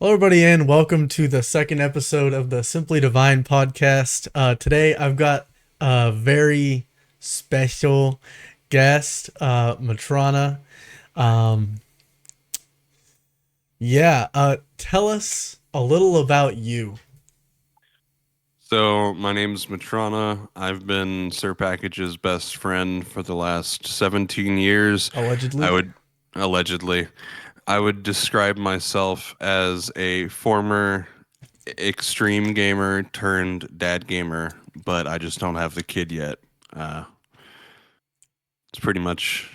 Hello, everybody, and welcome to the second episode of the Simply Divine podcast. Today, I've got a very special guest, Matrona. Um, Tell us a little about you. So, my name's Matrona. I've been Sir Package's best friend for the last 17 years. I Allegedly. would allegedly, I would describe myself as a former extreme gamer turned dad gamer, but I just don't have the kid yet. Uh, it's pretty much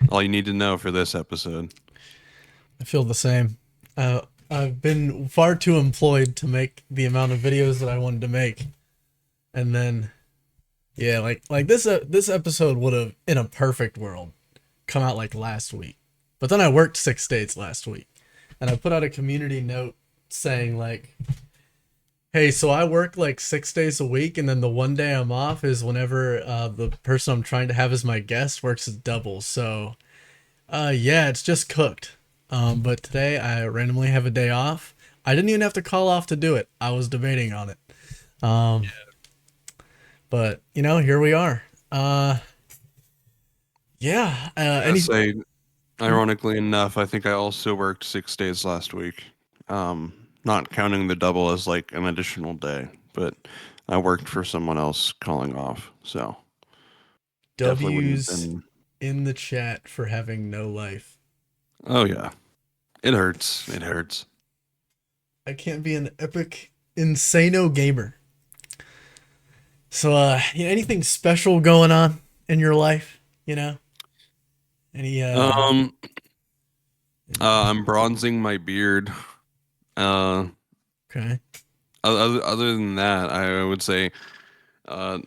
all you need to know for this episode. I feel the same. I've been far too employed to make the amount of videos that I wanted to make, and then this episode would have, in a perfect world, come out like last week. But then I worked 6 days last week, and I put out a community note saying like, "Hey, so I work like 6 days a week, and then the one day I'm off is whenever the person I'm trying to have as my guest works as double. So, yeah, it's just cooked. But today I randomly have a day off. I didn't even have to call off to do it. I was debating on it. Um, but here we are. Yeah. I Any say, ironically enough, I think I also worked 6 days last week. Not counting the double as like an additional day, but I worked for someone else calling off, so definitely wouldn't have W's been. in the chat for having no life. Oh yeah, it hurts. It hurts. I can't be an epic insano gamer. So, anything special going on in your life? You know, any Um, I'm bronzing my beard. Uh, okay, other than that, I would say uh,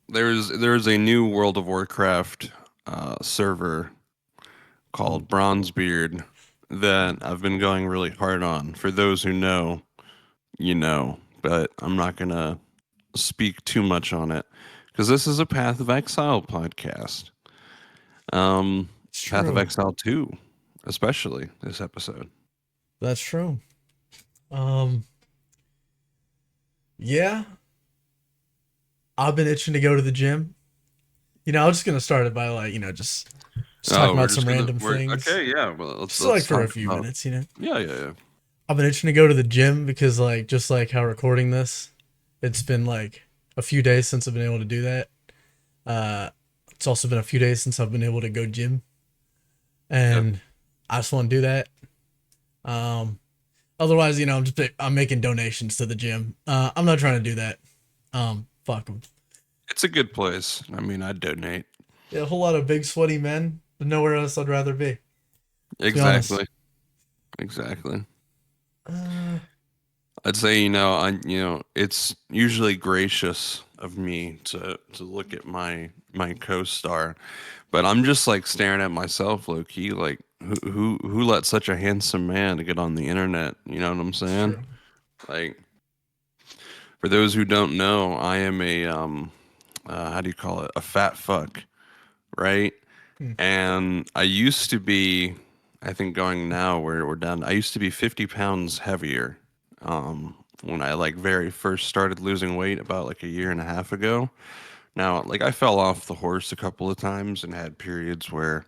there's a new World of Warcraft server called Bronzebeard that I've been going really hard on. For those who know, you know, but I'm not gonna speak too much on it because this is a Path of Exile podcast. Um, it's Path of true. Exile 2, especially this episode. That's true. Um, yeah, I've been itching to go to the gym. I was just gonna start it by like just talking Oh, about some random we're things, okay. Yeah, well, let's just like let's for a talk few about. minutes. Yeah, yeah, yeah. I've been itching to go to the gym because like just like how recording this, it's been like a few days since I've been able to do that. Uh, it's also been a few days since I've been able to go gym, Yep. and I just want to do that. Um, Otherwise, I'm making donations to the gym. I'm not trying to do that. Fuck them. It's a good place. I mean, I'd donate. Yeah, a whole lot of big sweaty men, but nowhere else I'd rather be. To be honest. Exactly. Exactly. Uh, I'd say, it's usually gracious of me to look at my co-star, but I'm just like staring at myself low key, like who let such a handsome man to get on the internet? You know what I'm it's saying? true. Like, for those who don't know, I am a how do you call it? A fat fuck, right? Hmm. And I used to be, I think going now we're down. I used to be 50 pounds heavier. When I like very first started losing weight about like a year and a half ago. Now, like I fell off the horse a couple of times and had periods where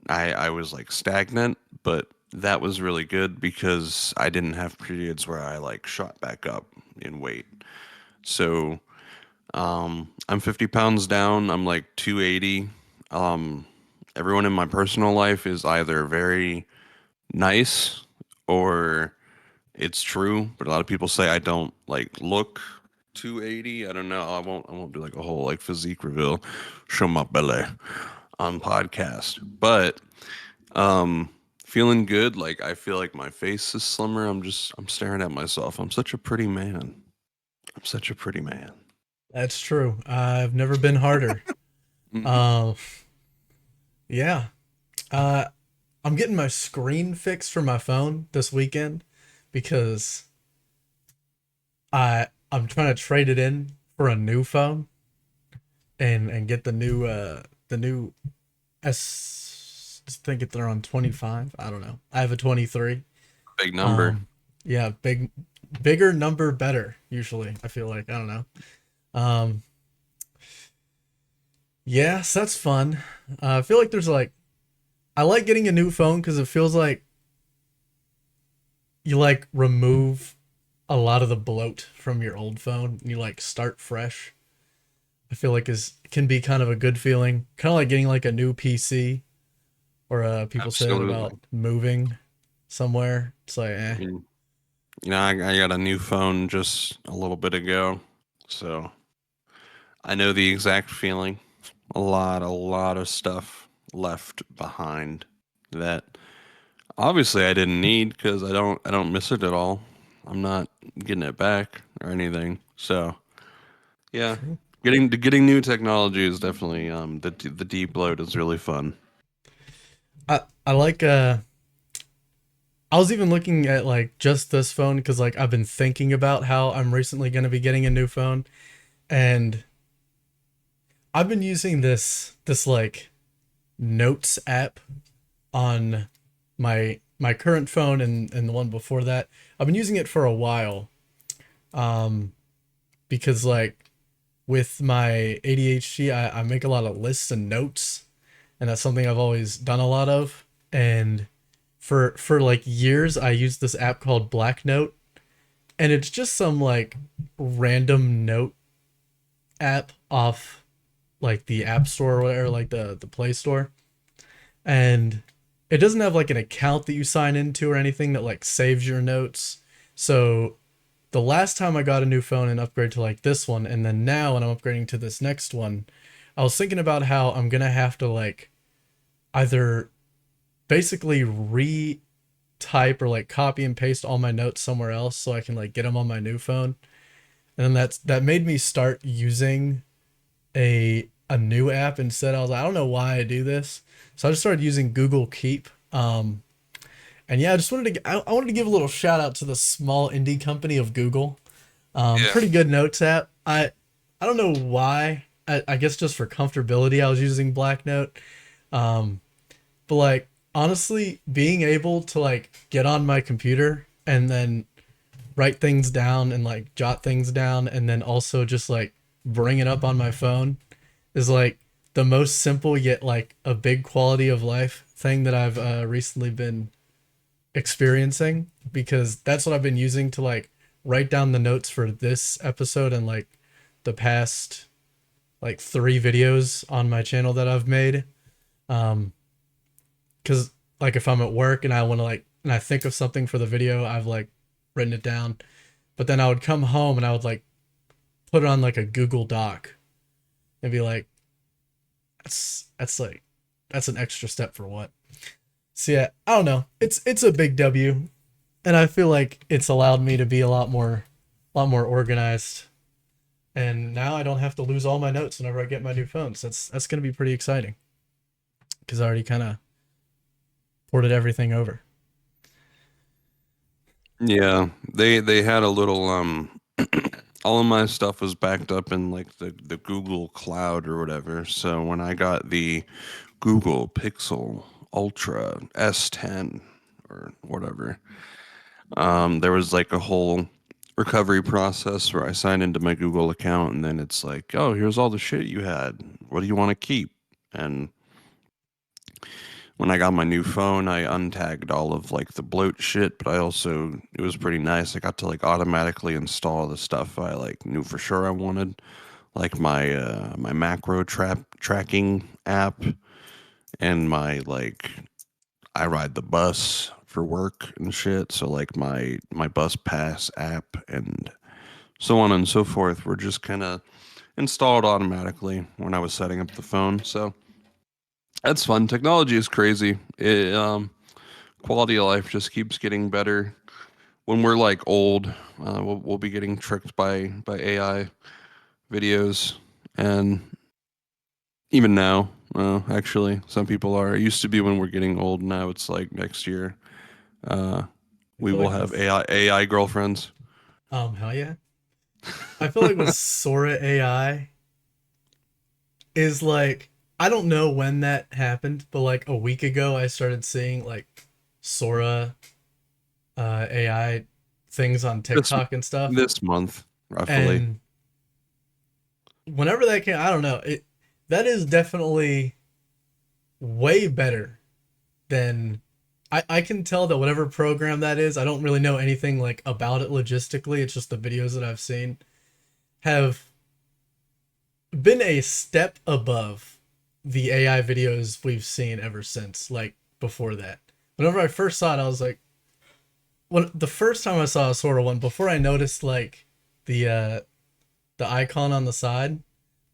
I was like stagnant, but that was really good because I didn't have periods where I like shot back up in weight. So I'm 50 pounds down. I'm like 280. Everyone in my personal life is either very nice or it's true, but a lot of people say I don't like look 280. I don't know. I won't do like a whole like physique reveal, show my belly on podcast. But feeling good, like I feel like my face is slimmer. I'm staring at myself. I'm such a pretty man. I'm such a pretty man. That's true. I've never been harder. Hmm. Uh, yeah. Uh, I'm getting my screen fixed for my phone this weekend because I'm trying to trade it in for a new phone and get the new S. I think they're on 25. I don't know. I have a 23. Big number. Um, Yeah, bigger number better. Usually, I feel like I don't know. Um, yeah, so that's fun. I feel like there's like I like getting a new phone because it feels like you like remove a lot of the bloat from your old phone and you like start fresh. I feel like is can be kind of a good feeling. Kind of like getting like a new PC or people say that about Absolutely. moving somewhere. It's like I eh. mean, I got a new phone just a little bit ago, so I know the exact feeling. A lot of stuff left behind that obviously I didn't need because I don't miss it at all. I'm not getting it back or anything. So yeah, True. getting new technology is definitely the deep load is really fun. I like I was even looking at like just this phone because like I've been thinking about how I'm recently going to be getting a new phone, and I've been using this like notes app on my current phone and the one before that. I've been using it for a while, um, because like with my ADHD, I make a lot of lists and notes, and that's something I've always done a lot of. And for like years, I used this app called Black Note, and it's just some like random note app off like the App Store or whatever, like the Play Store, and it doesn't have like an account that you sign into or anything that like saves your notes. So the last time I got a new phone and upgrade to like this one, and then now when I'm upgrading to this next one, I was thinking about how I'm gonna have to like either basically retype or like copy and paste all my notes somewhere else so I can like get them on my new phone. And then that made me start using a new app instead. I was like, I don't know why I do this. So I just started using Google Keep. And yeah, I just wanted to I wanted to give a little shout out to the small indie company of Google. Yeah. Pretty good notes app. I don't know why. I guess just for comfortability, I was using Black Note. Um, but like honestly, being able to like get on my computer and then write things down and like jot things down and then also just like bring it up on my phone is like the most simple yet like a big quality of life thing that I've recently been experiencing, because that's what I've been using to like write down the notes for this episode and like the past like 3 videos on my channel that I've made. Um, because like if I'm at work and I want to like and I think of something for the video, I've like written it down. But then I would come home and I would like put it on like a Google Doc and be like, that's like that's an extra step for what? So yeah, I don't know. It's a big W, and I feel like it's allowed me to be a lot more organized. And now I don't have to lose all my notes whenever I get my new phone. So that's gonna be pretty exciting because I already kind of ported everything over. Yeah, they had a little all of my stuff was backed up in like the Google Cloud or whatever. So when I got the Google Pixel Ultra S10 or whatever, there was like a whole recovery process where I signed into my Google account and then it's like, "Oh, here's all the shit you had. What do you want to keep?" And when I got my new phone, I untagged all of like the bloat shit, but I also it was pretty nice. I got to like automatically install the stuff I like knew for sure I wanted, like my macro tracking app and my like I ride the bus for work and shit. So like my bus pass app and so on and so forth were just kind of installed automatically when I was setting up the phone. So that's fun. Technology is crazy. Quality of life just keeps getting better. When we're like old, we'll be getting tricked by AI videos, and even now, actually, some people are. It used to be when we're getting old. Now it's like next year, uh, I we feel will like have with AI girlfriends. hell yeah. I feel like with Sora AI is like I don't know when that happened, but like a week ago I started seeing like Sora AI. things on This TikTok and stuff. this month, roughly. And whenever that came, I don't know. That is definitely way better than I can tell that whatever program that is, I don't really know anything like about it logistically. It's just the videos that I've seen have been a step above the AI videos we've seen ever since, like before that. Whenever I first saw it, I was like, when the first time I saw a sort of one, before I noticed like the uh the icon on the side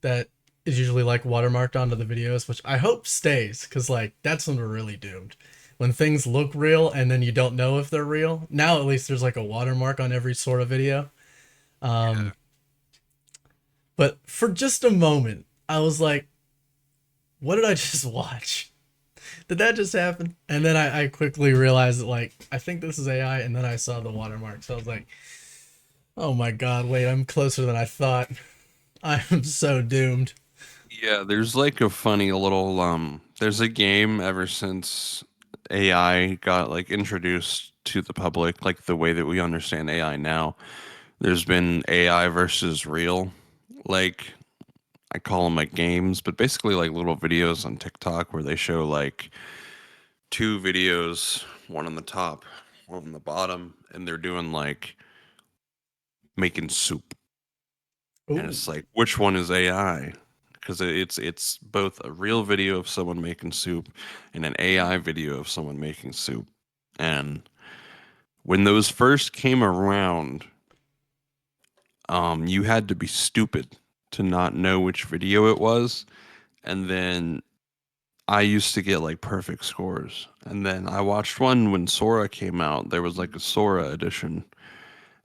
that is usually like watermarked onto the videos, which I hope stays, because like that's when we're really doomed. When things look real and then you don't know if they're real. Now at least there's like a watermark on every sort of video. Yeah. Um, but for just a moment, I was like, what did I just watch? Did that just happen? And then I quickly realized that like I think this is AI, and then I saw the watermark. So I was like, oh my god, wait, I'm closer than I thought. I am so doomed. Yeah, there's like a funny little there's a game ever since AI got like introduced to the public, like the way that we understand AI now. There's been AI versus real. Like I call them like games, but basically like little videos on TikTok where they show like two videos, one on the top, one on the bottom, and they're doing like making soup. And Ooh. it's like which one is AI? Because it's both a real video of someone making soup and an AI video of someone making soup. And when those first came around, you had to be stupid to not know which video it was. And then I used to get like perfect scores. And then I watched one when Sora came out. There was like a Sora edition,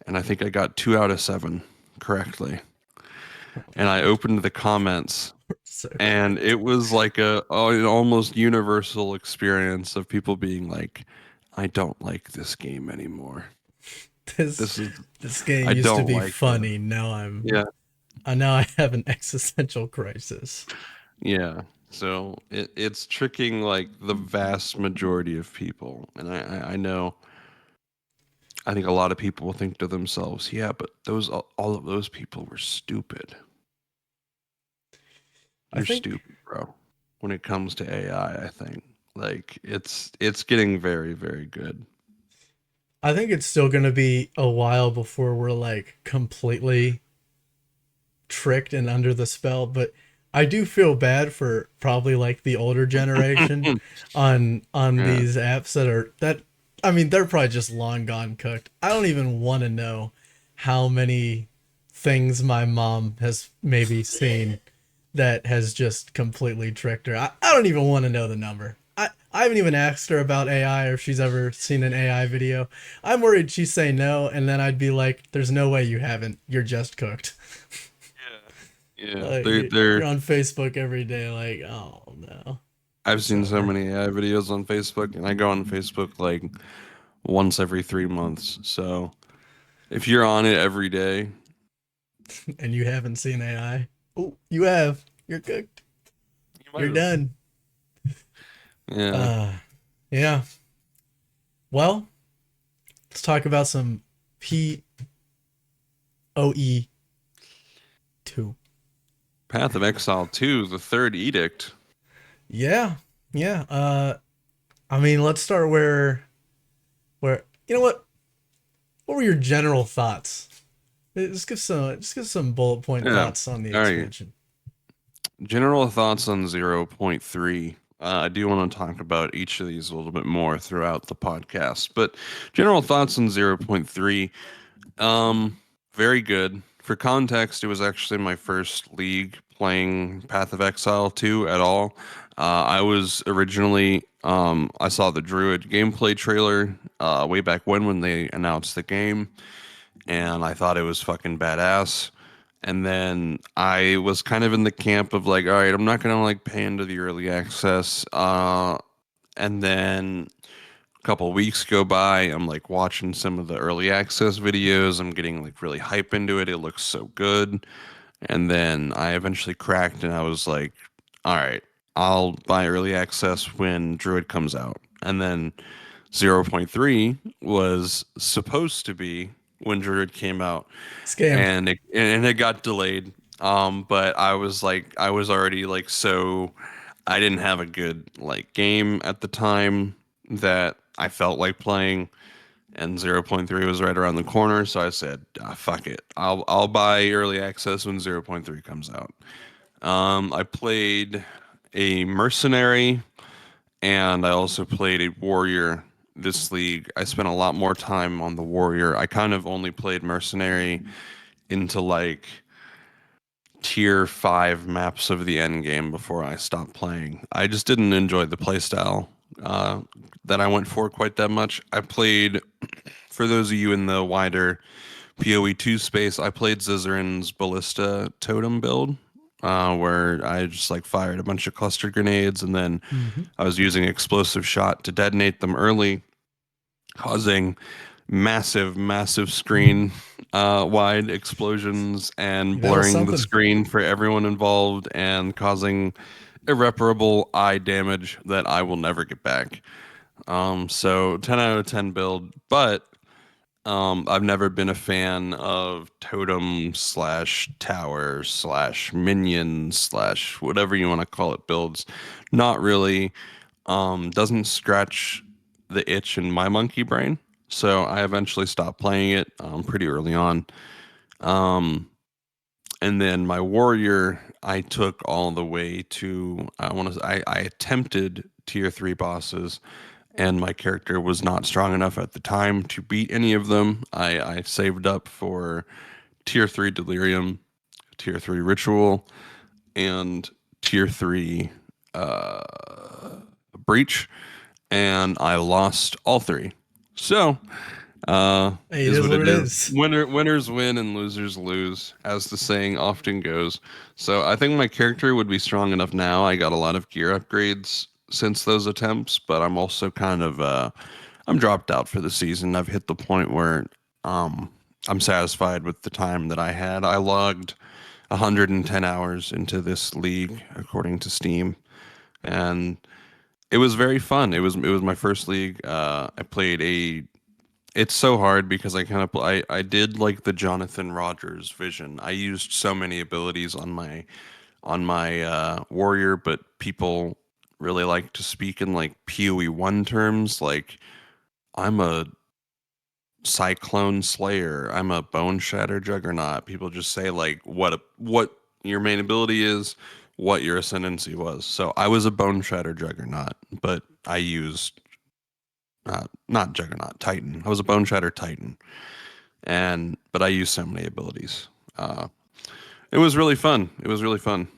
and I think I got 2 out of 7 correctly. And I opened the comments, So and it was like an almost universal experience of people being like, "I don't like this game anymore. this This is this game I used to don't be like this." funny. Now Yeah, I now I have an existential crisis. yeah. So it's tricking like the vast majority of people, and I know. I think a lot of people will think to themselves, "Yeah, but those all of those people were stupid. I You're think stupid, bro." When it comes to AI, I think like it's getting very very good. I think it's still gonna be a while before we're like completely tricked and under the spell, but I do feel bad for probably like the older generation on Yeah. these apps that I mean they're probably just long gone cooked. I don't even want to know how many things my mom has maybe seen that has just completely tricked her. I don't even want to know the number. I haven't even asked her about AI or if she's ever seen an AI video. I'm worried she'd say no, and then I'd be like, there's no way you haven't. You're just cooked. Yeah. You're They're on Facebook every day, like, oh no, I've it's seen so over. many AI videos on Facebook, and I go on Facebook like once every 3 months. So if you're on it every day, And you haven't seen AI. Oh, you have. You're cooked. you might You're have. done. Yeah. Uh, yeah. Well, let's talk about some PoE2. Path of Exile 2, the third edict. Yeah, yeah. I mean, let's start where you know what were your general thoughts? Just give some bullet point Yeah. thoughts on the All right. expansion. General thoughts on 0.3. I do want to talk about each of these a little bit more throughout the podcast, but general thoughts on 0.3. Um, Very good. For context, it was actually my first league playing Path of Exile 2 at all. I was originally, I saw the Druid gameplay trailer way back when they announced the game, and I thought it was fucking badass. And then I was kind of in the camp of like, all right, I'm not gonna like pay into the early access. And then a couple of weeks go by, I'm like watching some of the early access videos. I'm getting like really hype into it. It looks so good. And then I eventually cracked, and I was like, all right, I'll buy early access when Druid comes out. And then 0.3 was supposed to be when Druid came out, Scammed. and it got delayed. But I was already like so I didn't have a good like game at the time that I felt like playing, and 0.3 was right around the corner, so I said, fuck it. I'll buy early access when 0.3 comes out. I played a mercenary and I also played a warrior this league. I spent a lot more time on the warrior. I kind of only played mercenary into like tier 5 maps of the end game before I stopped playing. I just didn't enjoy the playstyle uh, that I went for quite that much. I played, for those of you in the wider PoE2 space, I played Zizzarin's Ballista Totem build, where I just like fired a bunch of cluster grenades and then Hmm. I was using explosive shot to detonate them early, causing massive screen wide explosions and That was blurring the something. screen for everyone involved and causing irreparable eye damage that I will never get back. So 10 out of 10 build, but I've never been a fan of totem slash tower slash minion slash whatever you want to call it builds. Not really. Doesn't scratch the itch in my monkey brain. So I eventually stopped playing it pretty early on. Um, and then my warrior, I took all the way to I attempted tier 3 bosses and my character was not strong enough at the time to beat any of them. I saved up for tier 3 delirium, tier 3 ritual, and tier 3 uh, breach, and I lost all three. So Hey, it is is what what it it is. is. Winners win and losers lose, as the saying often goes. So I think my character would be strong enough now. I got a lot of gear upgrades since those attempts, but I'm also kind of I'm dropped out for the season. I've hit the point where um I'm satisfied with the time that I had. I logged 110 hours into this league according to Steam, and it was very fun. It was my first league. I played a it's so hard because I did like the Jonathan Rogers vision. I used so many abilities on my warrior, but people really like to speak in like PoE1 terms. Like I'm a Cyclone Slayer. I'm a Bone Shatter Juggernaut. People just say like what your main ability is, what your ascendancy was. So I was a Bone Shatter Juggernaut, but I used not Juggernaut Titan. I was a Bone Shatter Titan, and but I used so many abilities. Uh, it was really fun. It was really fun.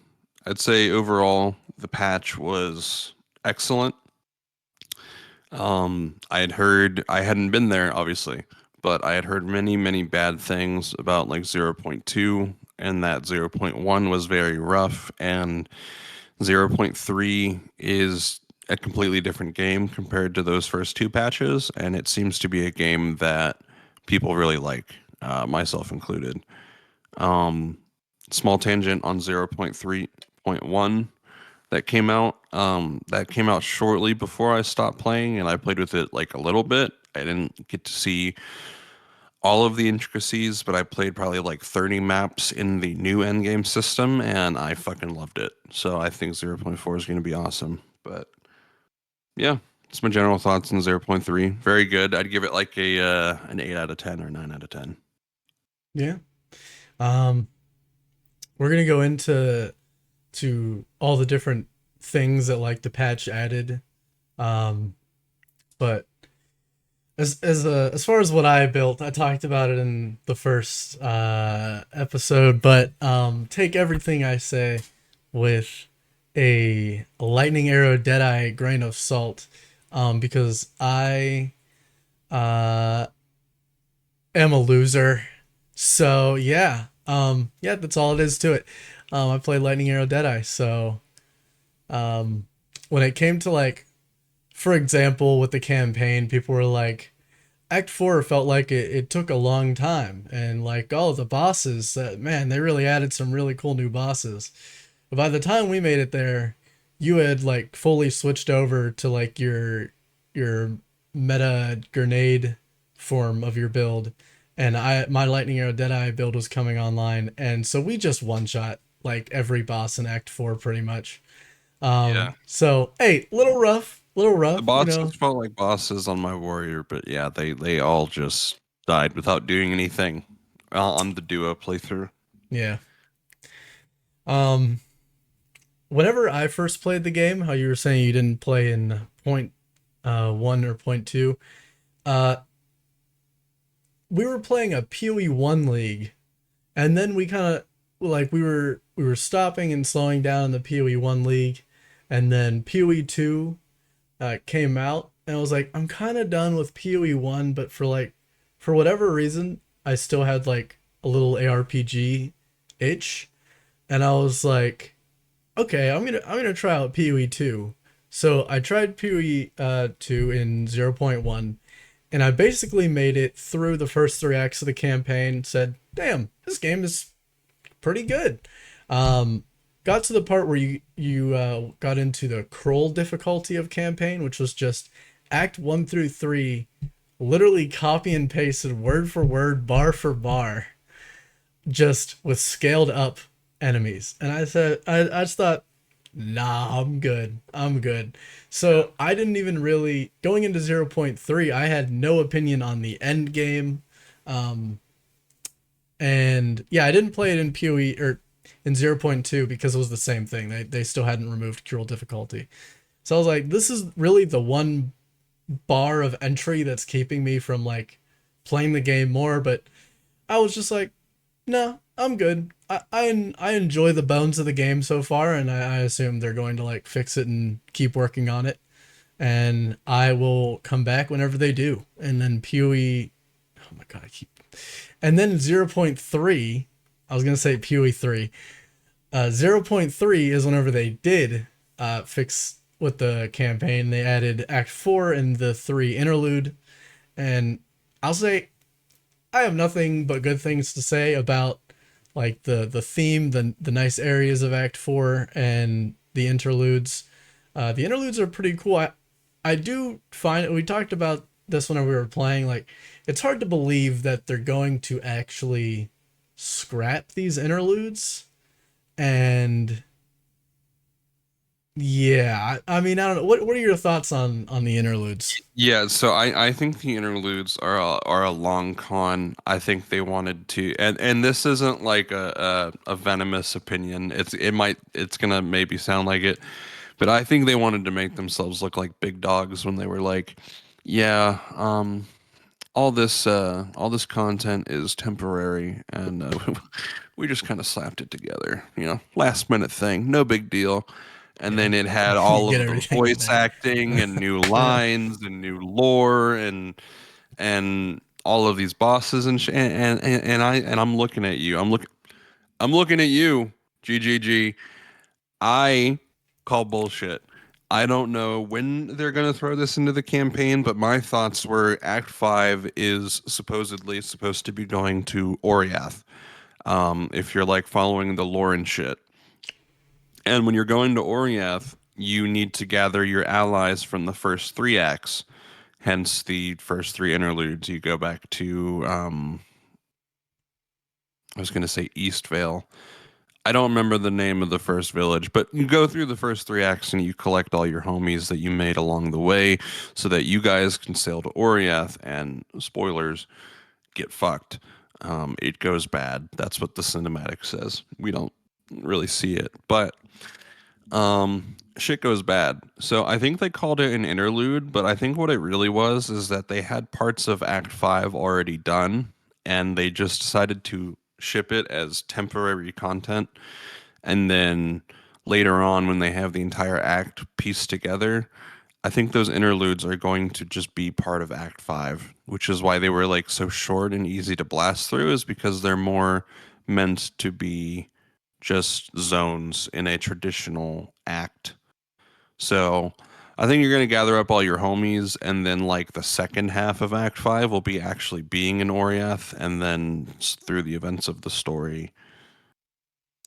I'd say overall the patch was excellent. I hadn't been there obviously, but I had heard many bad things about like 0.2, and that 0.1 was very rough, and 0.3 is a completely different game compared to those first two patches, and it seems to be a game that people really like, myself included. Um, Small tangent on 0.3.1 that came out shortly before I stopped playing, and I played with it like a little bit. I didn't get to see all of the intricacies, but I played probably like 30 maps in the new endgame system, and I fucking loved it. So I think 0.4 is going to be awesome. But yeah, it's my general thoughts on 0.3. Very good. I'd give it like a an 8 out of 10 or 9 out of 10. Yeah. Um, we're gonna go into all the different things that like the patch added. Um, but as far as what I built, I talked about it in the first episode. But take everything I say with a lightning arrow deadeye grain of salt, because I uh, am a loser. So yeah, yeah, that's all it is to it. I played lightning arrow deadeye. So when it came to like, for example, with the campaign, people were like, Act 4 felt like it took a long time. And like, oh, the bosses, man, they really added some really cool new bosses. But by the time we made it there, you had like fully switched over to like your meta grenade form of your build. and my Lightning Arrow Deadeye build was coming online, and so we just one shot like every boss in Act 4 pretty much. Yeah. So hey, little The rough, you bosses know. felt like bosses on my warrior, but yeah, they all just died without doing anything on the duo playthrough. Yeah. Um, Whenever I first played the game, how you were saying you didn't play in point one or point two, uh, we were playing a PoE1 league, and then we kind of like we were stopping and slowing down in the PoE1 league, and then PoE2 came out, and I was like, I'm kind of done with PoE1, but for whatever reason, I still had like a little ARPG itch, and I was like, okay, I'm gonna try out PoE2. So I tried PoE 2 in 0.1, and I basically made it through the first three acts of the campaign. Said, "Damn, this game is pretty good." Um, got to the part where you got into the Kroll difficulty of campaign, which was just Act 1 through 3, literally copy and pasted word for word, bar for bar, just with scaled up enemies. And I just thought, nah, I'm good. I'm good. Yeah. So I didn't even really, going into 0.3, I had no opinion on the end game. Um, and yeah, I didn't play it in PoE or in 0.2 because it was the same thing. They still hadn't removed cruel difficulty. So I was like, this is really the one bar of entry that's keeping me from like playing the game more. But I was just like, no, I'm good. I enjoy the bones of the game so far, and I assume they're going to like fix it and keep working on it. And I will come back whenever they do. And then PoE, oh my god, I keep. And then 0.3, I was gonna say PoE 3. 0.3 is whenever they did fix with the campaign. They added Act 4 and the 3 interlude, and I'll say I have nothing but good things to say about like the theme, the nice areas of Act 4 and the interludes. The interludes are pretty cool. I do find we talked about this whenever we were playing. Like, it's hard to believe that they're going to actually scrap these interludes. And yeah, I mean, I don't know. What are your thoughts on the interludes? Yeah, so I think the interludes are a long con. I think they wanted to, and this isn't like a venomous opinion. It's gonna maybe sound like it, but I think they wanted to make themselves look like big dogs when they were like, yeah, all this content is temporary, and we just kind of slapped it together, last minute thing, no big deal. And Yeah, then it had you all get of the everything in voice there. acting and new lines and new lore and all of these bosses and I'm looking at you. I'm looking at you, GGG. I call bullshit. I don't know when they're going to throw this into the campaign, but my thoughts were Act 5 is supposedly supposed to be going to Oriath. If you're like following the lore and shit. And when you're going to Oriath, you need to gather your allies from the first three acts, hence the first three interludes. You go back to, I was going to say Eastvale. I don't remember the name of the first village, but you go through the first three acts and you collect all your homies that you made along the way so that you guys can sail to Oriath and, spoilers, get fucked. It goes bad. That's what the cinematic says. We don't really see it, but shit goes bad. So I think they called it an interlude, but I think what it really was is that they had parts of Act 5 already done and they just decided to ship it as temporary content. And then later on, when they have the entire act pieced together, I think those interludes are going to just be part of Act 5, which is why they were like so short and easy to blast through, is because they're more meant to be just zones in a traditional act. So I think you're going to gather up all your homies, and then like the second half of Act 5 will be actually being in Oriath, and then through the events of the story,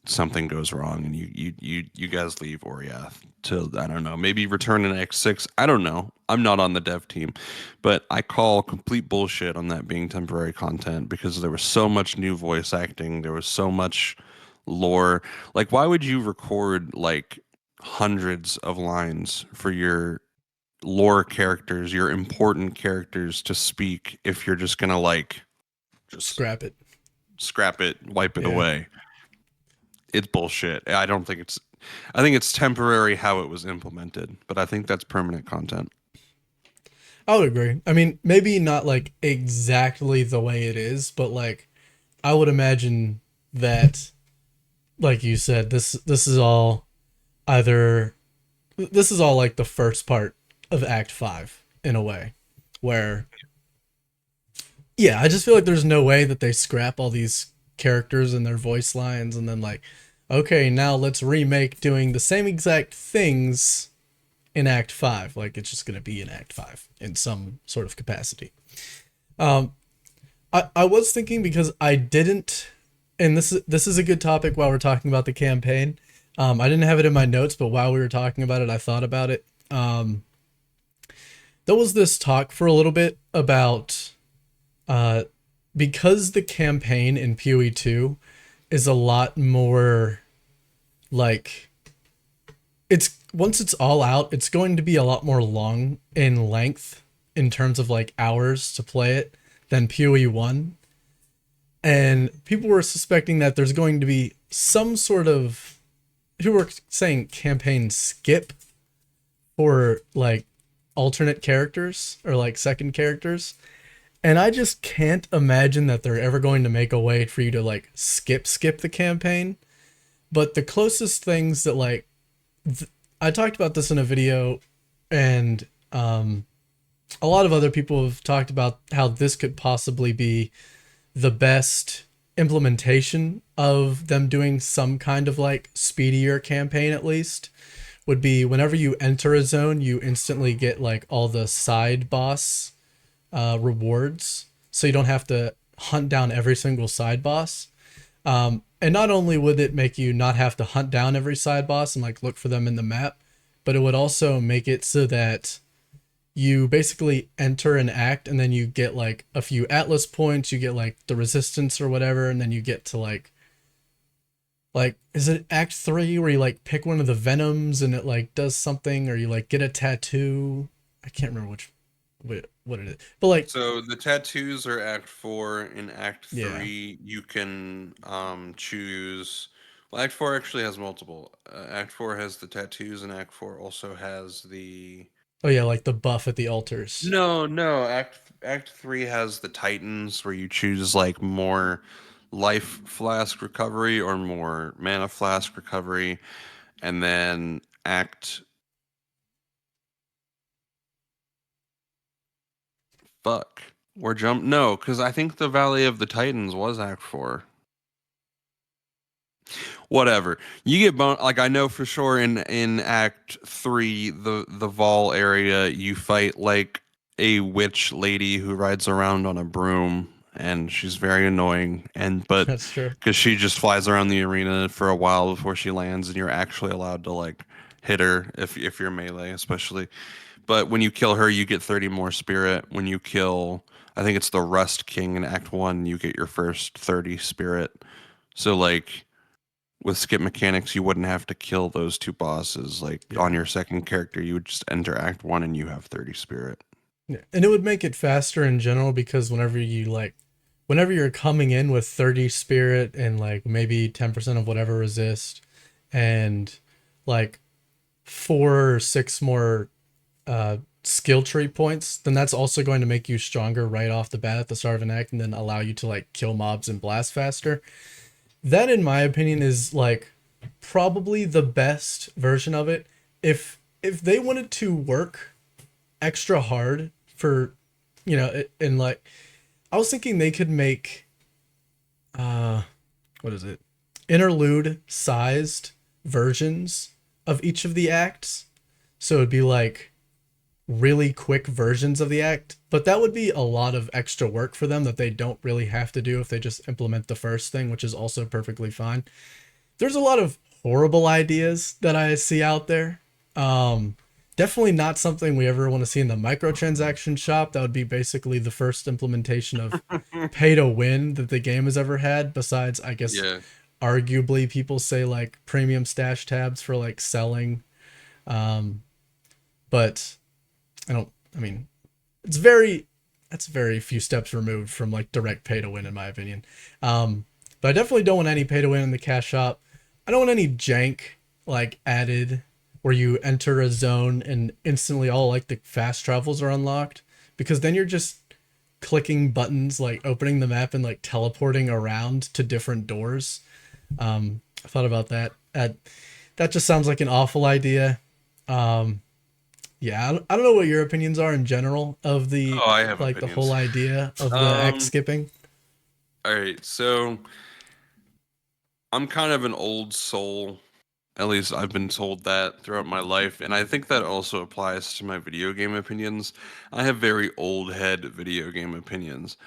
something goes wrong and you guys leave Oriath to, I don't know, maybe return in X6. I don't know. I'm not on the dev team, but I call complete bullshit on that being temporary content because there was so much new voice acting, there was so much lore. Like, why would you record like hundreds of lines for your lore characters, your important characters to speak if you're just gonna like just Scrap it. scrap it, wipe it Yeah. away? It's bullshit. I don't think it's. I think it's temporary how it was implemented, but I think that's permanent content. I would agree. I mean, maybe not like exactly the way it is, but like I would imagine that, like you said, this is all either this is all like the first part of Act 5 in a way, where yeah, I just feel like there's no way that they scrap all these characters and their voice lines and then like, okay, now let's remake doing the same exact things in Act 5. Like it's just gonna be in Act 5 in some sort of capacity. Um, I was thinking because I didn't, and this is a good topic while we're talking about the campaign. I didn't have it in my notes, but while we were talking about it, I thought about it. There was this talk for a little bit about uh, because the campaign in PoE2 is a lot more like it's once it's all out, it's going to be a lot more long in length in terms of like hours to play it than PoE1. And people were suspecting that there's going to be some sort of people were saying campaign skip for like alternate characters or like second characters. And I just can't imagine that they're ever going to make a way for you to like skip the campaign. But the closest things that like I talked about this in a video, and a lot of other people have talked about how this could possibly be the best implementation of them doing some kind of like speedier campaign at least would be whenever you enter a zone, you instantly get like all the side boss rewards. So you don't have to hunt down every single side boss. And not only would it make you not have to hunt down every side boss and like look for them in the map, but it would also make it so that you basically enter an act and then you get like a few atlas points, you get like the resistance or whatever, and then you get to like is it act 3 where you like pick one of the venoms and it like does something, or you like get a tattoo? I can't remember what it is, but like So the tattoos are Act 4. In Act yeah. 3, you can choose. Well, Act 4 actually has multiple. Act 4 has the tattoos, and Act 4 also has the. Oh yeah, like the buff at the altars. No, no. Act 3 has the Titans, where you choose like more life flask recovery or more mana flask recovery, and then Act. Fuck. We're jump. No, because I think the Valley of the Titans was Act 4. Whatever. You get like I know for sure in Act 3, the Vol area, you fight like a witch lady who rides around on a broom, and she's very annoying, and but That's true. because she just flies around the arena for a while before she lands, and you're actually allowed to like hit her if you're melee especially. But when you kill her, you get 30 more spirit. When you kill, I think it's the Rust King in Act 1, you get your first 30 spirit. So like with skip mechanics, you wouldn't have to kill those two bosses. Like on Yeah. your second character, you would just enter Act 1 and you have 30 spirit. Yeah. And it would make it faster in general because whenever you're coming in with 30 spirit and like maybe 10% of whatever resist and like 4 or 6 more skill tree points, then that's also going to make you stronger right off the bat at the start of an act and then allow you to like kill mobs and blast faster. That in my opinion is like probably the best version of it. If they wanted to work extra hard for, and like I was thinking they could make what is it, interlude sized versions of each of the acts, so it'd be like really quick versions of the act, but that would be a lot of extra work for them that they don't really have to do if they just implement the first thing, which is also perfectly fine. there's a lot of horrible ideas that I see out there. Um, Definitely not something we ever want to see in the microtransaction shop. That would be basically the first implementation of pay to win that the game has ever had. Besides, I guess, Yeah. arguably, people say like premium stash tabs for like selling. Um, but I don't. I mean, it's very that's very few steps removed from like direct pay to win in my opinion. But I definitely don't want any pay to win in the cash shop. I don't want any jank like added where you enter a zone and instantly all like the fast travels are unlocked, because then you're just clicking buttons like opening the map and like teleporting around to different doors. I thought about that. That just sounds like an awful idea. Um, yeah, I don't know what your opinions are in general of the Oh, I have like the whole opinions. idea of the X Um, skipping. all right, so I'm kind of an old soul. At least I've been told that throughout my life, and I think that also applies to my video game opinions. I have very old head video game opinions.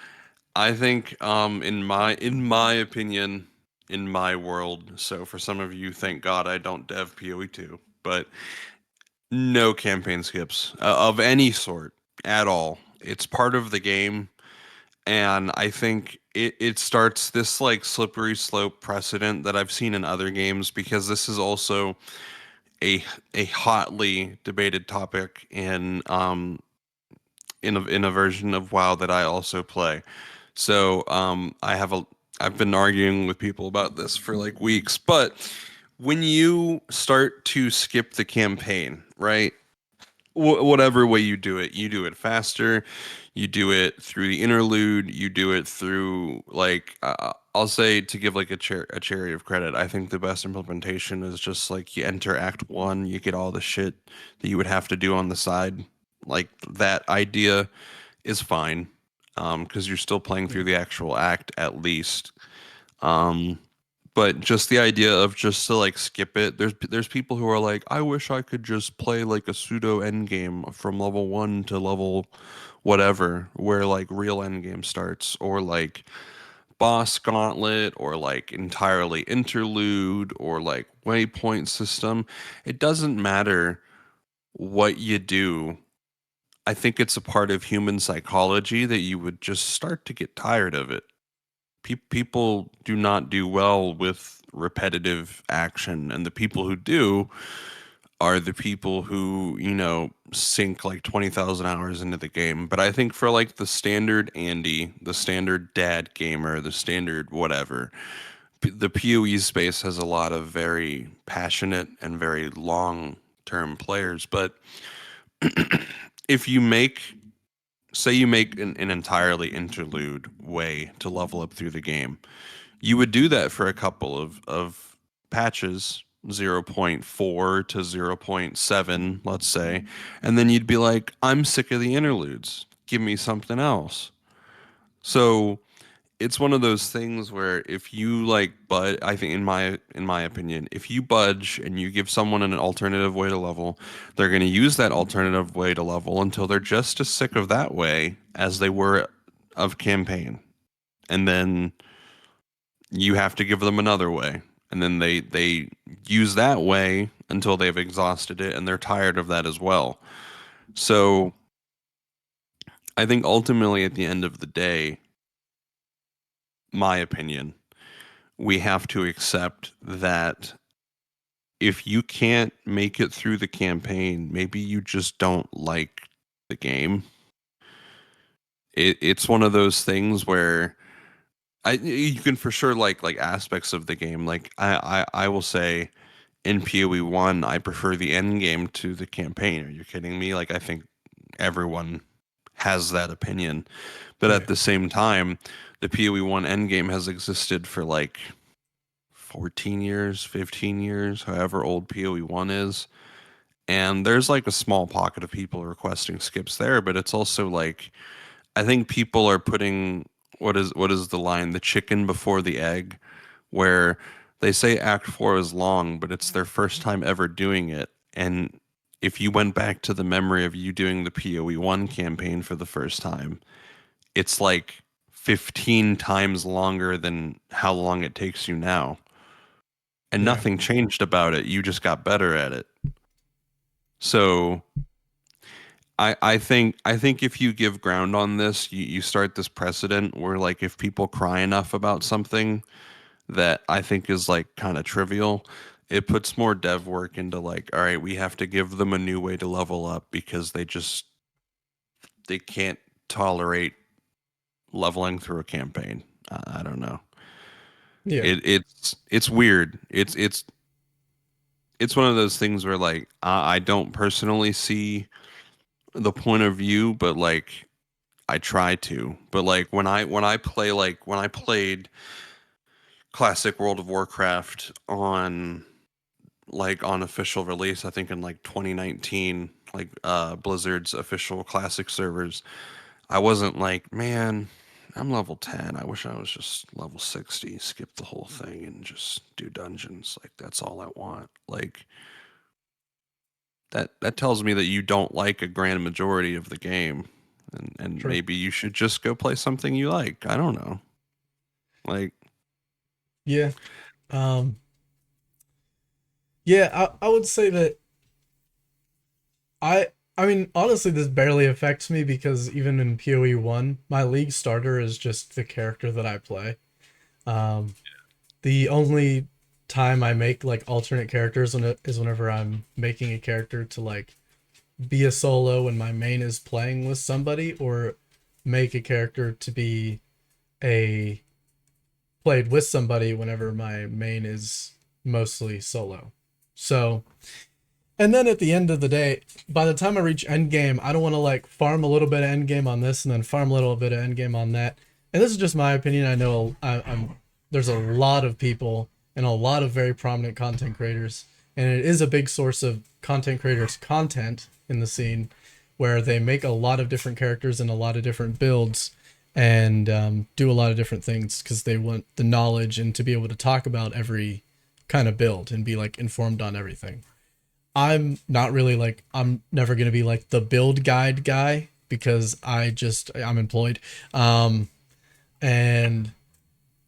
I think in my opinion, in my world, so for some of you, thank God I don't dev PoE2, but no campaign skips of any sort at all. It's part of the game, and I think it starts this like slippery slope precedent that I've seen in other games, because this is also a a hotly debated topic in a version of WoW that I also play. So I've been arguing with people about this for like weeks, but when you start to skip the campaign, right? Whatever way you do it faster, you do it through the interlude, you do it through like I'll say, to give like a cherry of credit, I think the best implementation is just like you enter Act One, you get all the shit that you would have to do on the side. Like that idea is fine, because you're still playing through Yeah. the actual act at least. Um, but just the idea of just to like skip it, there's people who are like, I wish I could just play like a pseudo end game from level one to level whatever, where like real end game starts, or like boss gauntlet, or like entirely interlude, or like waypoint system. It doesn't matter what you do. I think it's a part of human psychology that you would just start to get tired of it. People do not do well with repetitive action, and the people who do are the people who, sink like 20,000 hours into the game. But I think for like the standard Andy, the standard dad gamer, the standard whatever, the PoE space has a lot of very passionate and very long term players. But if you make say you make an entirely interlude way to level up through the game, you would do that for a couple of patches, zero point 0.4 to zero point 0.7, let's say, and then you'd be like, I'm sick of the interludes. Give me something else. So it's one of those things where if you like, but I think in my opinion, if you budge and you give someone an alternative way to level, they're going to use that alternative way to level until they're just as sick of that way as they were of campaign. And then you have to give them another way. And then they use that way until they've exhausted it and they're tired of that as well. So I think ultimately at the end of the day, my opinion, we have to accept that if you can't make it through the campaign, maybe you just don't like the game. It's one of those things where you can for sure like aspects of the game. Like I will say in PoE 1, I prefer the end game to the campaign. Are you kidding me? Like I think everyone has that opinion. But Oh at yeah. the same time, the PoE 1 end game has existed for like 14 years, 15 years, however old PoE 1 is. And there's like a small pocket of people requesting skips there, but it's also like I think people are putting what is the line? The chicken before the egg, where they say Act 4 is long, but it's their first time ever doing it. And if you went back to the memory of you doing the PoE 1 campaign for the first time, it's like 15 times longer than how long it takes you now. and Yeah. nothing changed about it. You just got better at it. So I think if you give ground on this, you start this precedent where like if people cry enough about something that I think is like kind of trivial, it puts more dev work into like, all right, we have to give them a new way to level up because they can't tolerate leveling through a campaign. I don't know. Yeah. It's weird. It's one of those things where like I don't personally see the point of view, but like I try to. But like when I played classic World of Warcraft on like on official release, I think in like 2019, like Blizzard's official classic servers, I wasn't like, man, I'm level 10. I wish I was just level 60, skip the whole thing and just do dungeons. Like that's all I want. Like that tells me that you don't like a grand majority of the game. And True. maybe you should just go play something you like. I don't know. Like Yeah. Um, yeah, I would say that I I mean honestly this barely affects me because even in PoE 1, my league starter is just the character that I play. Um, the only time I make like alternate characters is whenever I'm making a character to like be a solo when my main is playing with somebody, or make a character to be a played with somebody whenever my main is mostly solo. So, and then at the end of the day, by the time I reach end game, I don't want to like farm a little bit of end game on this and then farm a little bit of end game on that. And this is just my opinion. I know I'm there's a lot of people and a lot of very prominent content creators, and it is a big source of content creators' content in the scene, where they make a lot of different characters and a lot of different builds, and do a lot of different things because they want the knowledge and to be able to talk about every kind of build and be like informed on everything. I'm not really like I'm never gonna be like the build guide guy because I'm employed. Um and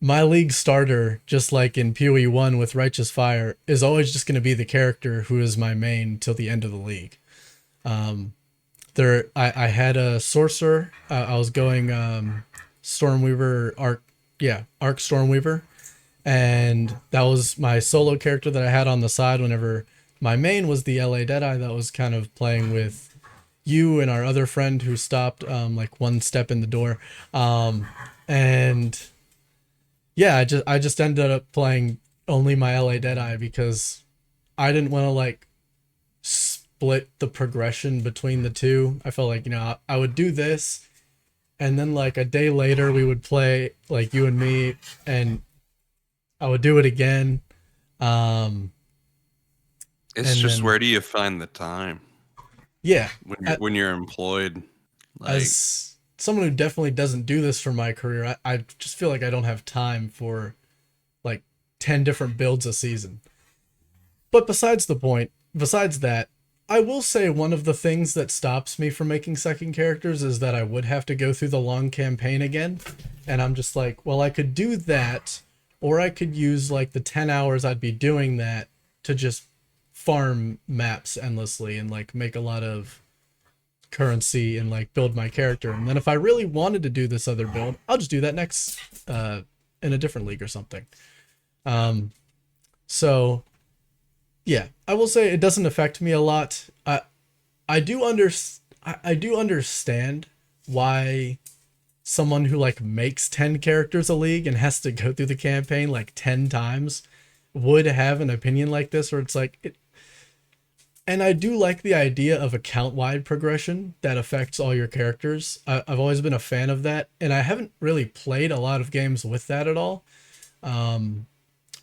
my league starter, just like in PoE 1 with Righteous Fire, is always just gonna be the character who is my main till the end of the league. Um I had a sorcerer. I was going Stormweaver Arc, yeah, Arc Stormweaver, and that was my solo character that I had on the side whenever my main was the LA Deadeye that was kind of playing with you and our other friend who stopped like one step in the door. And yeah, I just ended up playing only my LA Deadeye because I didn't want to like split the progression between the two. I felt like, I would do this, and then like a day later we would play like you and me, and I would do it again. Um, it's and just then where do you find the time yeah, when you're employed? Like as someone who definitely doesn't do this for my career, I just feel like I don't have time for like 10 different builds a season. But besides the point, besides that, I will say one of the things that stops me from making second characters is that I would have to go through the long campaign again. And I'm just like, well, I could do that, or I could use like the 10 hours I'd be doing that to just farm maps endlessly and like make a lot of currency and like build my character. And then if I really wanted to do this other build, I'll just do that next in a different league or something. Um, so yeah, I will say it doesn't affect me a lot. I do I do understand why someone who like makes 10 characters a league and has to go through the campaign like 10 times would have an opinion like this, where it's like and I do like the idea of account wide progression that affects all your characters. I've always been a fan of that, and I haven't really played a lot of games with that at all. Um,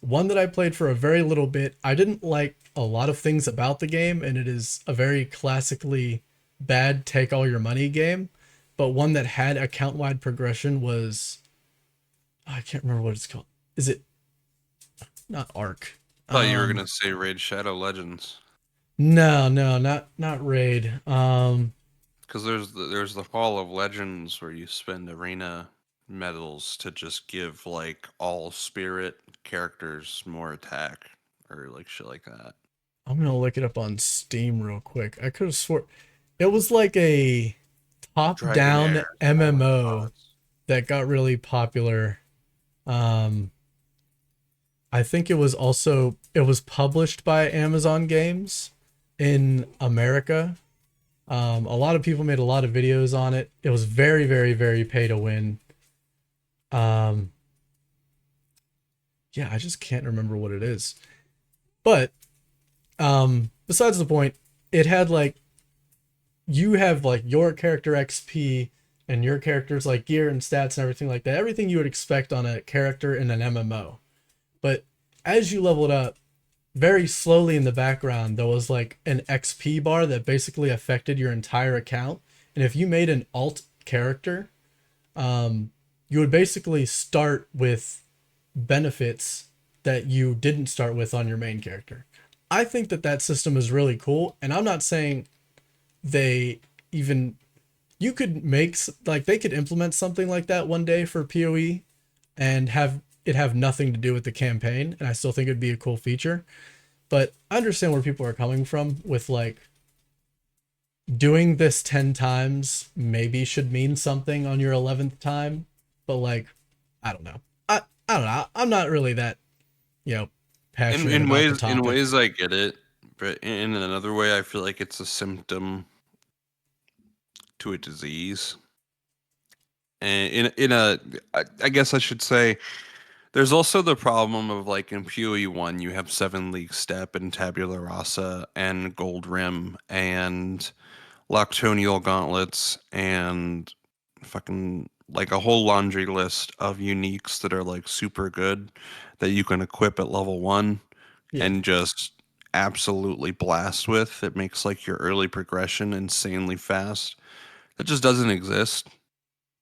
One that I played for a very little bit, I didn't like a lot of things about the game, and it is a very classically bad take all your money game. But one that had account wide progression was, I can't remember what it's called. Is it not Arc? thought you were Um, gonna say Raid Shadow Legends no, not Raid. because there's the Hall of Legends where you spend arena medals to just give like all spirit characters more attack. or like shit like that. I'm gonna look it up on Steam real quick. I could have swore it was like a top-down Dragonair, smaller MMO pods. that got really popular. Um, I think it was published by Amazon Games in America. A lot of people made a lot of videos on it. It was very, very, very pay to win. Um, yeah, I just can't remember what it is. But besides the point, it had like you have like your character XP and your character's like gear and stats and everything like that. Everything you would expect on a character in an MMO. But as you leveled up, very slowly in the background, there was like an XP bar that basically affected your entire account. And if you made an alt character, you would basically start with benefits that you didn't start with on your main character. I think that that system is really cool, and I'm not saying they even you could make like they could implement something like that one day for PoE and have it have nothing to do with the campaign, and I still think it'd be a cool feature. But I understand where people are coming from with like doing this 10 times maybe should mean something on your 11th time, but like I don't know. I don't know. I'm not really that, you know, passionate about the In topic. ways I get it, but in another way I feel like it's a symptom to a disease. And I guess I should say there's also the problem of like in PoE 1 you have 7 League Step and Tabula Rasa and Gold Rim and Loctonial Gauntlets and fucking like a whole laundry list of uniques that are like super good that you can equip at level 1 Yeah. and just absolutely blast with. It makes like your early progression insanely fast. That just doesn't exist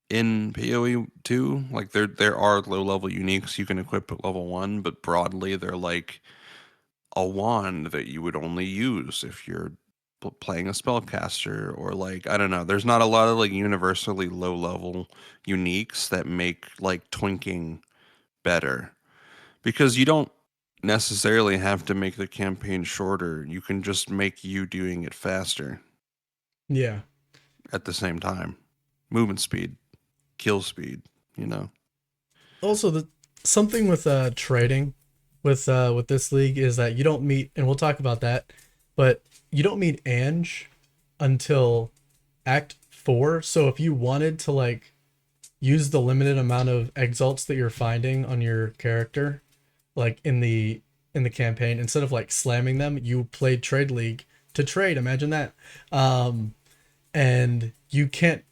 in PoE 2. Like there are low level uniques you can equip at level 1, but broadly they're like a wand that you would only use if you're playing a spellcaster, or like I don't know. There's not a lot of like universally low level uniques that make like twinking better, because you don't necessarily have to make the campaign shorter. You can just make you doing it faster Yeah. at the same time. Movement speed, kill speed, you know. Also the something with trading with this league is that you don't meet and we'll talk about that, but you don't meet Ange until Act 4. So if you wanted to like use the limited amount of exalts that you're finding on your character like in the campaign instead of like slamming them, you played trade league to trade. Imagine that. Um and you can't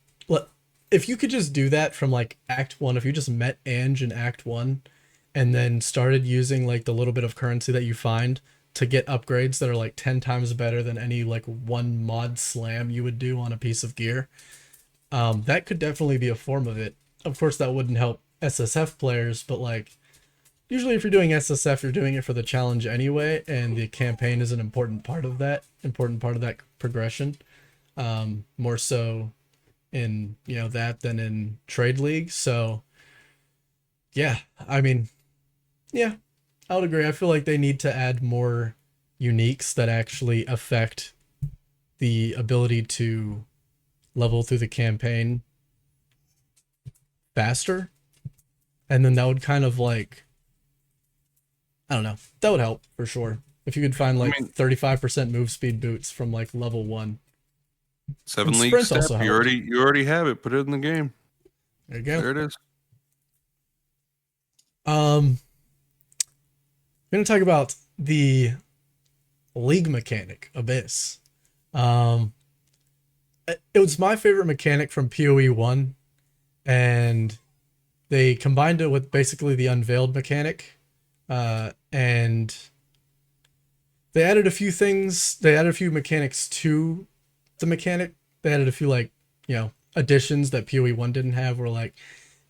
if you could just do that from like act 1, if you just met Ange in act 1 and then started using like the little bit of currency that you find to get upgrades that are like 10 times better than any like one mod slam you would do on a piece of gear, that could definitely be a form of it. Of course that wouldn't help SSF players, but like usually if you're doing SSF you're doing it for the challenge anyway, and the campaign is an important part of that progression, more so in that than in trade league. So yeah, I mean, yeah, I would agree. I feel like they need to add more uniques that actually affect the ability to level through the campaign faster, and then that would kind of like I don't know, that would help for sure if you could find I like mean, 35% move speed boots from like level 1. And 7 League sprint Step, also helped. you already have it. Put it in the game. There you go. There it is. I'm gonna talk about the league mechanic Abyss. um it was my favorite mechanic from PoE 1, and they combined it with basically the unveiled mechanic, and they added a few things. They added a few mechanics to the mechanic. They added a few like additions that PoE 1 didn't have, where like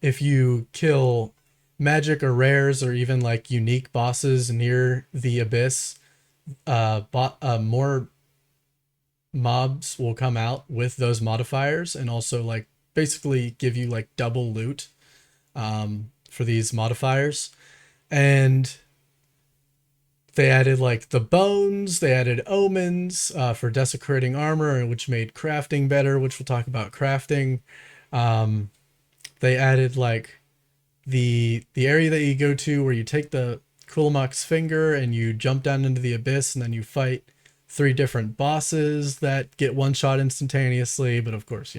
if you kill magic or rares or even like unique bosses near the abyss, more mobs will come out with those modifiers, and also like basically give you like double loot for these modifiers. And They added like the bones. They added omens for desecrating armor, which made crafting better. Which we'll talk about crafting. Um, they added like the area that you go to where you take the Kulamak's finger and you jump down into the abyss and then you fight three different bosses that get one shot instantaneously. But of course,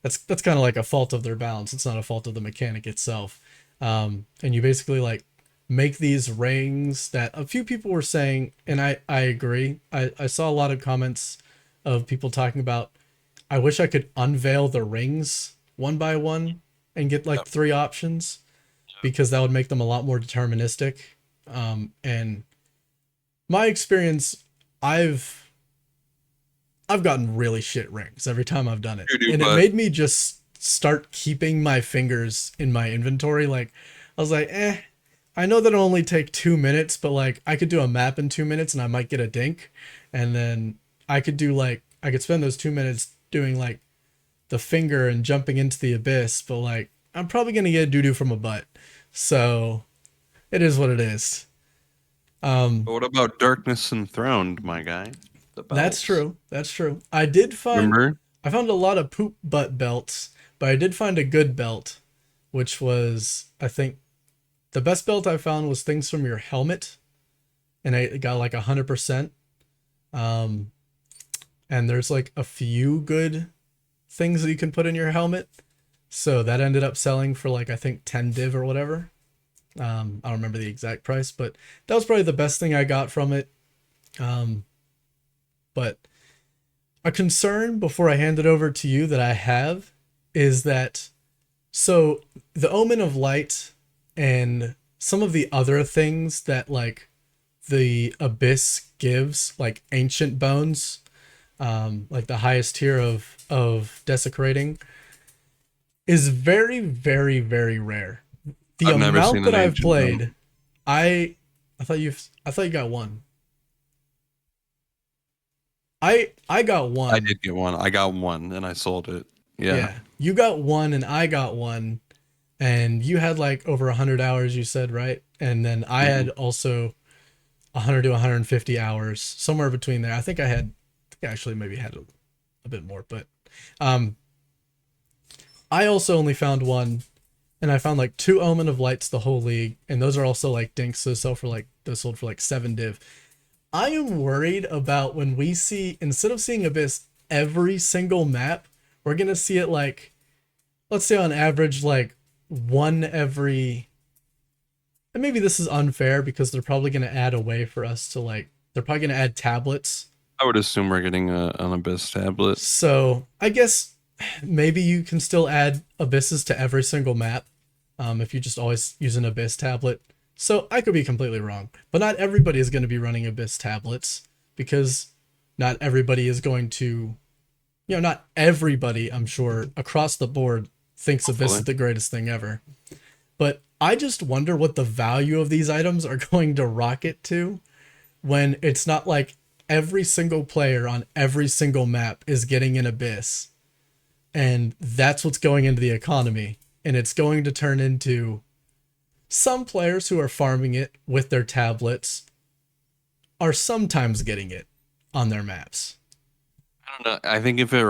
that's kind of like a fault of their balance. It's not a fault of the mechanic itself. And you basically like make these rings that a few people were saying, and I agree. I saw a lot of comments of people talking about, I wish I could unveil the rings one by one and get like Yep. three options because that would make them a lot more deterministic. And my experience, I've I've gotten really shit rings every time I've done it, You do, and it but made me just start keeping my fingers in my inventory. Like I was like, I know that it'll only take 2 minutes, but like I could do a map in 2 minutes and I might get a dink, and then I could spend those 2 minutes doing like the finger and jumping into the abyss, but like I'm probably gonna get doo doo from a butt. So it is what it is. Um, what about Darkness Enthroned, my guy? The that's belts. true. That's true. Remember? I found a lot of poop butt belts, but I did find a good belt, which was I think the best belt I found was things from your helmet, and I got like 100%. Um, and there's like a few good things that you can put in your helmet. So that ended up selling for like I think 10 div or whatever. I don't remember the exact price, but that was probably the best thing I got from it. Um, but a concern before I hand it over to you that I have is that so the Omen of Light and some of the other things that like the Abyss gives, like Ancient Bones, like the highest tier of desecrating, is very, very, very rare. The I've never amount seen that an I've ancient bone. played, I thought you got one. I got I one. did get one. I got one and I sold it. Yeah. Yeah, you got one and I got one, and you had like over 100 hours. You said right, and then I Mhm. had also 100 to 150 hours, somewhere between there. I think I actually maybe had a bit more, but um, I also only found one, and I found like two Omen of Lights the whole league, and those are also like dinks. Those sold for like 7 div. I am worried about when we see instead of seeing Abyss every single map, we're gonna see it like let's say on average like one every. And maybe this is unfair because they're probably gonna add a way for us to like they're probably gonna add tablets. I would assume we're getting an Abyss tablet. So I guess maybe you can still add abysses to every single map if you just always use an abyss tablet. So I could be completely wrong, but not everybody is going to be running abyss tablets because not everybody is going to, not everybody, I'm sure, across the board thinks abyss Hopefully. is the greatest thing ever. But I just wonder what the value of these items are going to rocket to when it's not like every single player on every single map is getting an abyss, and that's what's going into the economy, and it's going to turn into some players who are farming it with their tablets are sometimes getting it on their maps. I don't know. I think if it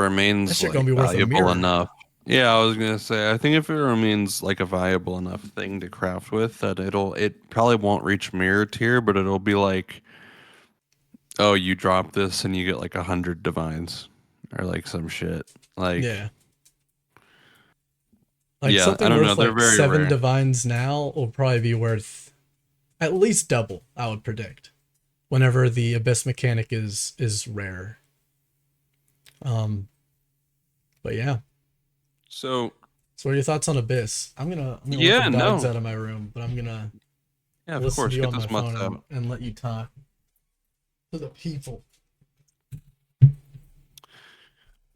That remains shit gonna like be worth a valuable mirror. enough. Yeah, I was gonna say, I think if it remains like a viable enough thing to craft with, that it probably won't reach mirror tier, but it'll be like, oh, you drop this and you get like 100 divines or like some shit. Like, Yeah, like yeah, I something don't know. worth They're like very seven rare. divines now will probably be worth at least double, I would predict, whenever the abyss mechanic is rare. Um, but yeah. So, So what are your thoughts on abyss? I'm gonna let the yeah, dogs no. out of my room, but I'm gonna Yeah, of listen to course. you Get on my those mutts phone out. and let you talk to the people.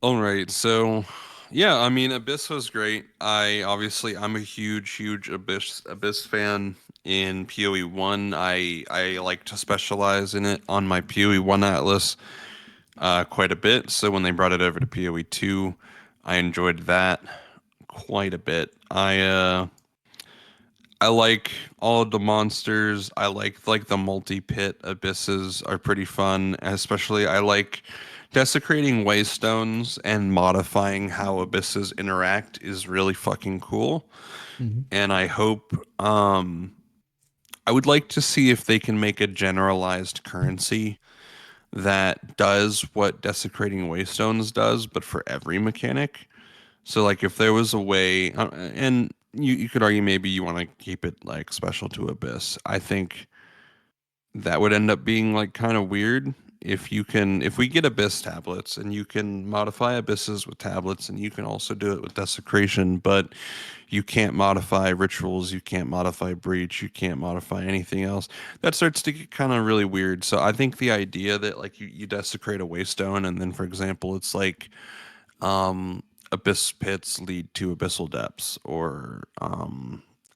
All right. So, yeah, I mean, Abyss was great. I'm a huge Abyss fan in PoE1. I like to specialize in it on my PoE1 Atlas quite a bit. So when they brought it over to PoE2, I enjoyed that quite a bit. I like all of the monsters. I like the multi-pit abysses are pretty fun. Especially I like desecrating waystones and modifying how abysses interact is really fucking cool. Hmm. And I hope I would like to see if they can make a generalized currency that does what desecrating waystones does, but for every mechanic. So like if there was a way, and you could argue maybe you want to keep it like special to Abyss. I think that would end up being like kind of weird if we get Abyss tablets and you can modify Abysses with tablets and you can also do it with desecration, but you can't modify rituals, you can't modify breach, you can't modify anything else. That starts to get kind of really weird. So I think the idea that like you desecrate a waystone and then for example it's like um, abyss pits lead to abyssal depths, or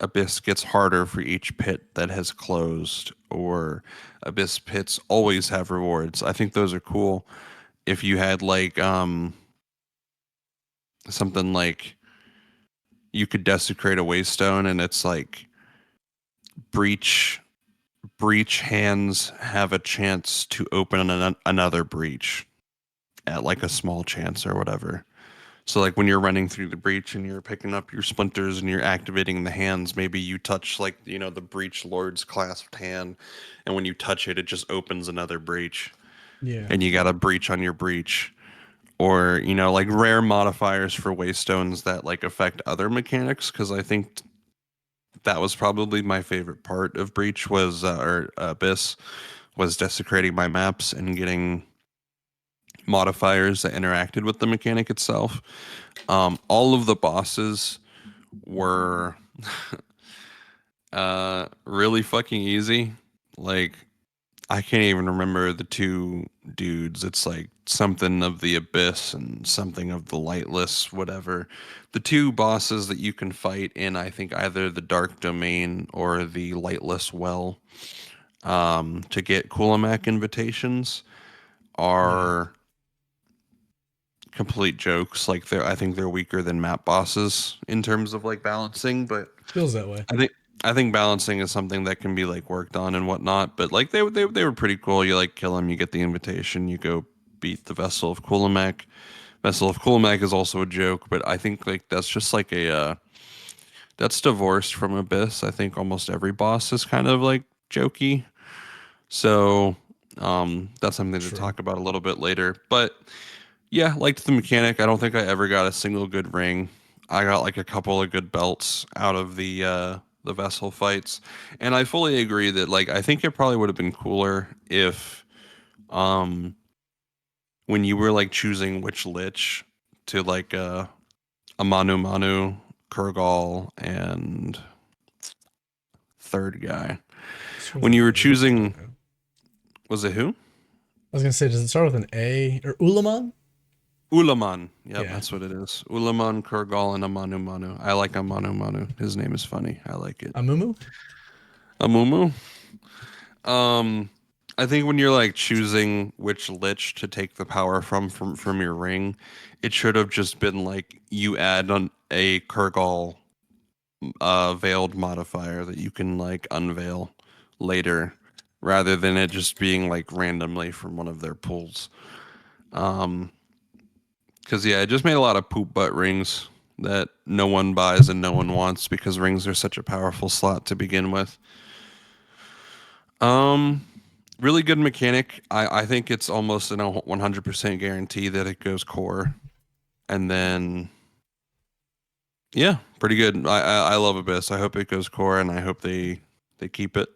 abyss gets harder for each pit that has closed, or abyss pits always have rewards. I think those are cool. If you had like something like you could desecrate a waystone and it's like breach breach hands have a chance to open another breach at like a small chance or whatever. So like when you're running through the breach and you're picking up your splinters and you're activating the hands, maybe you touch like, the breach lord's clasped hand, and when you touch it, it just opens another breach Yeah, and you got a breach on your breach. Or, like rare modifiers for waystones that like affect other mechanics. Cause I think that was probably my favorite part of breach was, or abyss was desecrating my maps and getting modifiers that interacted with the mechanic itself. All of the bosses were really fucking easy. Like I can't even remember the two dudes. It's like something of the abyss and something of the lightless, whatever. The two bosses that you can fight in, I think either the dark domain or the lightless well, to get Kulamak invitations yeah, are complete jokes. Like I think they're weaker than map bosses in terms of like balancing, but feels that way. I think I think balancing is something that can be like worked on and whatnot. But like they were pretty cool. You like kill them, you get the invitation, you go beat the Vessel of Kulamak. Vessel of Kulamak is also a joke, but I think like that's just like a that's divorced from Abyss. I think almost every boss is kind of like jokey. So that's something to True. talk about a little bit later. But yeah, liked the mechanic. I don't think I ever got a single good ring. I got like a couple of good belts out of the vessel fights. And I fully agree that like I think it probably would have been cooler if um when you were like choosing which lich to like a Manu Manu, Kurgal, and third guy. Starts When with you an were A. I don't choosing, know. was it who? I was gonna say, does it start with an A or Ulaman? Ulaman. Yep, Yeah, that's what it is. Ulaman, Kurgal, and a Manu Manu. I like a Manu Manu. His name is funny. I like it. Amumu. Amumu. Um, I think when you're like choosing which lich to take the power from your ring, it should have just been like you add on a Kurgal veiled modifier that you can like unveil later, rather than it just being like randomly from one of their pools. Um, because yeah, it just made a lot of poop butt rings that no one buys and no one wants because rings are such a powerful slot to begin with. Um, Really good mechanic. I think it's almost a 100% guarantee that it goes core, and then yeah, pretty good. I love Abyss. I hope it goes core, and I hope they keep it.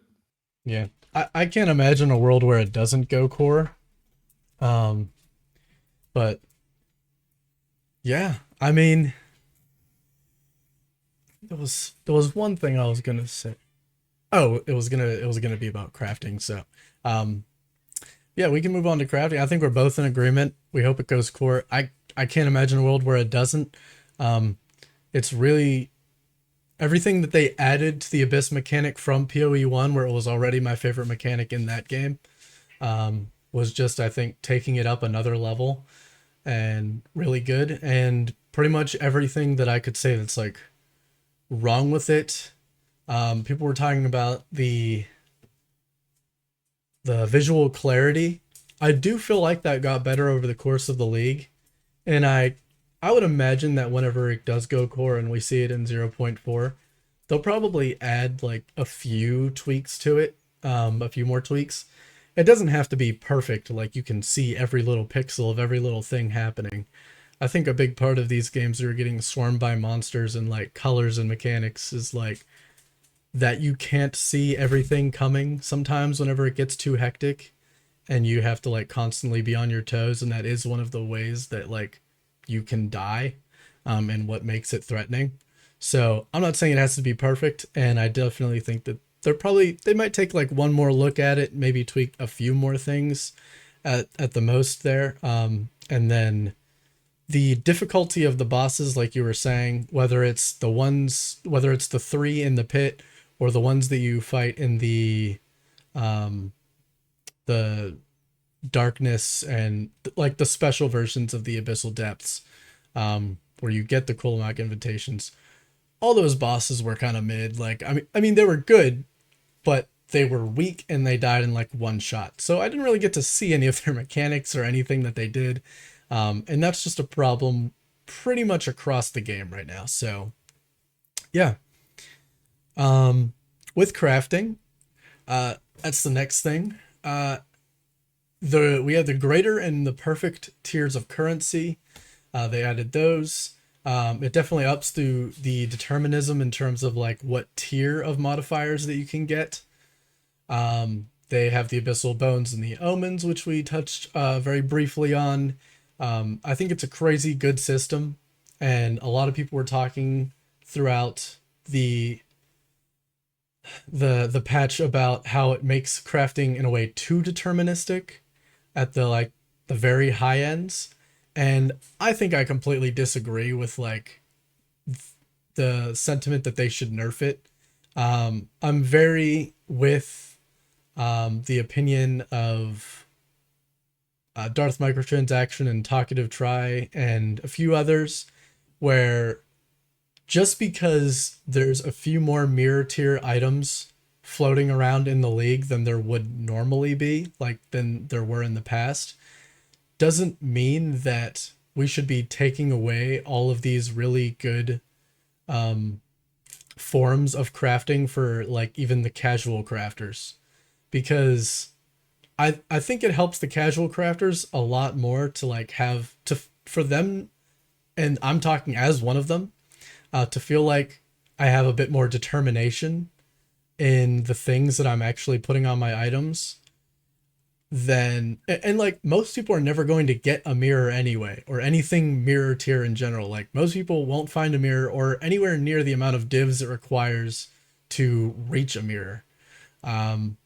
Yeah, I can't imagine a world where it doesn't go core. Um, but yeah, I mean, there was one thing I was gonna say. Oh, it was gonna be about crafting. So, um, yeah, we can move on to crafting. I think we're both in agreement. We hope it goes core. I can't imagine a world where it doesn't. Um, it's really everything that they added to the abyss mechanic from PoE1, where it was already my favorite mechanic in that game. Was just I think taking it up another level and really good. And pretty much everything that I could say that's like wrong with it, People were talking about the visual clarity. I do feel like that got better over the course of the league, and I would imagine that whenever it does go core and we see it in 0.4, they'll probably add like a few tweaks to it, a few more tweaks. It doesn't have to be perfect, like you can see every little pixel of every little thing happening. I think a big part of these games that are getting swarmed by monsters and like colors and mechanics is like that you can't see everything coming sometimes whenever it gets too hectic and you have to like constantly be on your toes, and that is one of the ways that like you can die, and what makes it threatening. So I'm not saying it has to be perfect, and I definitely think that they might take like one more look at it, maybe tweak a few more things at the most there, and then the difficulty of the bosses, like you were saying, whether it's the three in the pit or the ones that you fight in um the darkness and like the special versions of the abyssal depths, where you get the Kolomag invitations, all those bosses were kind of mid. Like I mean they were good, but they were weak and they died in like one shot, so I didn't really get to see any of their mechanics or anything that they did. And that's just a problem pretty much across the game right now. So yeah. um with crafting, that's the next thing. We had the greater and the perfect tiers of currency. They added those. It definitely ups the determinism in terms of like what tier of modifiers that you can get. They have the abyssal bones and the omens, which we touched very briefly on. I think it's a crazy good system, and a lot of people were talking throughout the the patch about how it makes crafting in a way too deterministic at the like the very high ends. And I think I completely disagree with like the sentiment that they should nerf it. I'm very with the opinion of Darth Microtransaction and Talkative Try and a few others, where just because there's a few more mirror tier items floating around in the league than there would normally be, like than there were in the past, doesn't mean that we should be taking away all of these really good um, forms of crafting for like even the casual crafters, because I think it helps the casual crafters a lot more to like have to for them, and I'm talking as one of them, to feel like I have a bit more determination in the things that I'm actually putting on my items. Then and like most people are never going to get a mirror anyway, or anything mirror tier in general. Like most people won't find a mirror or anywhere near the amount of divs it requires to reach a mirror. um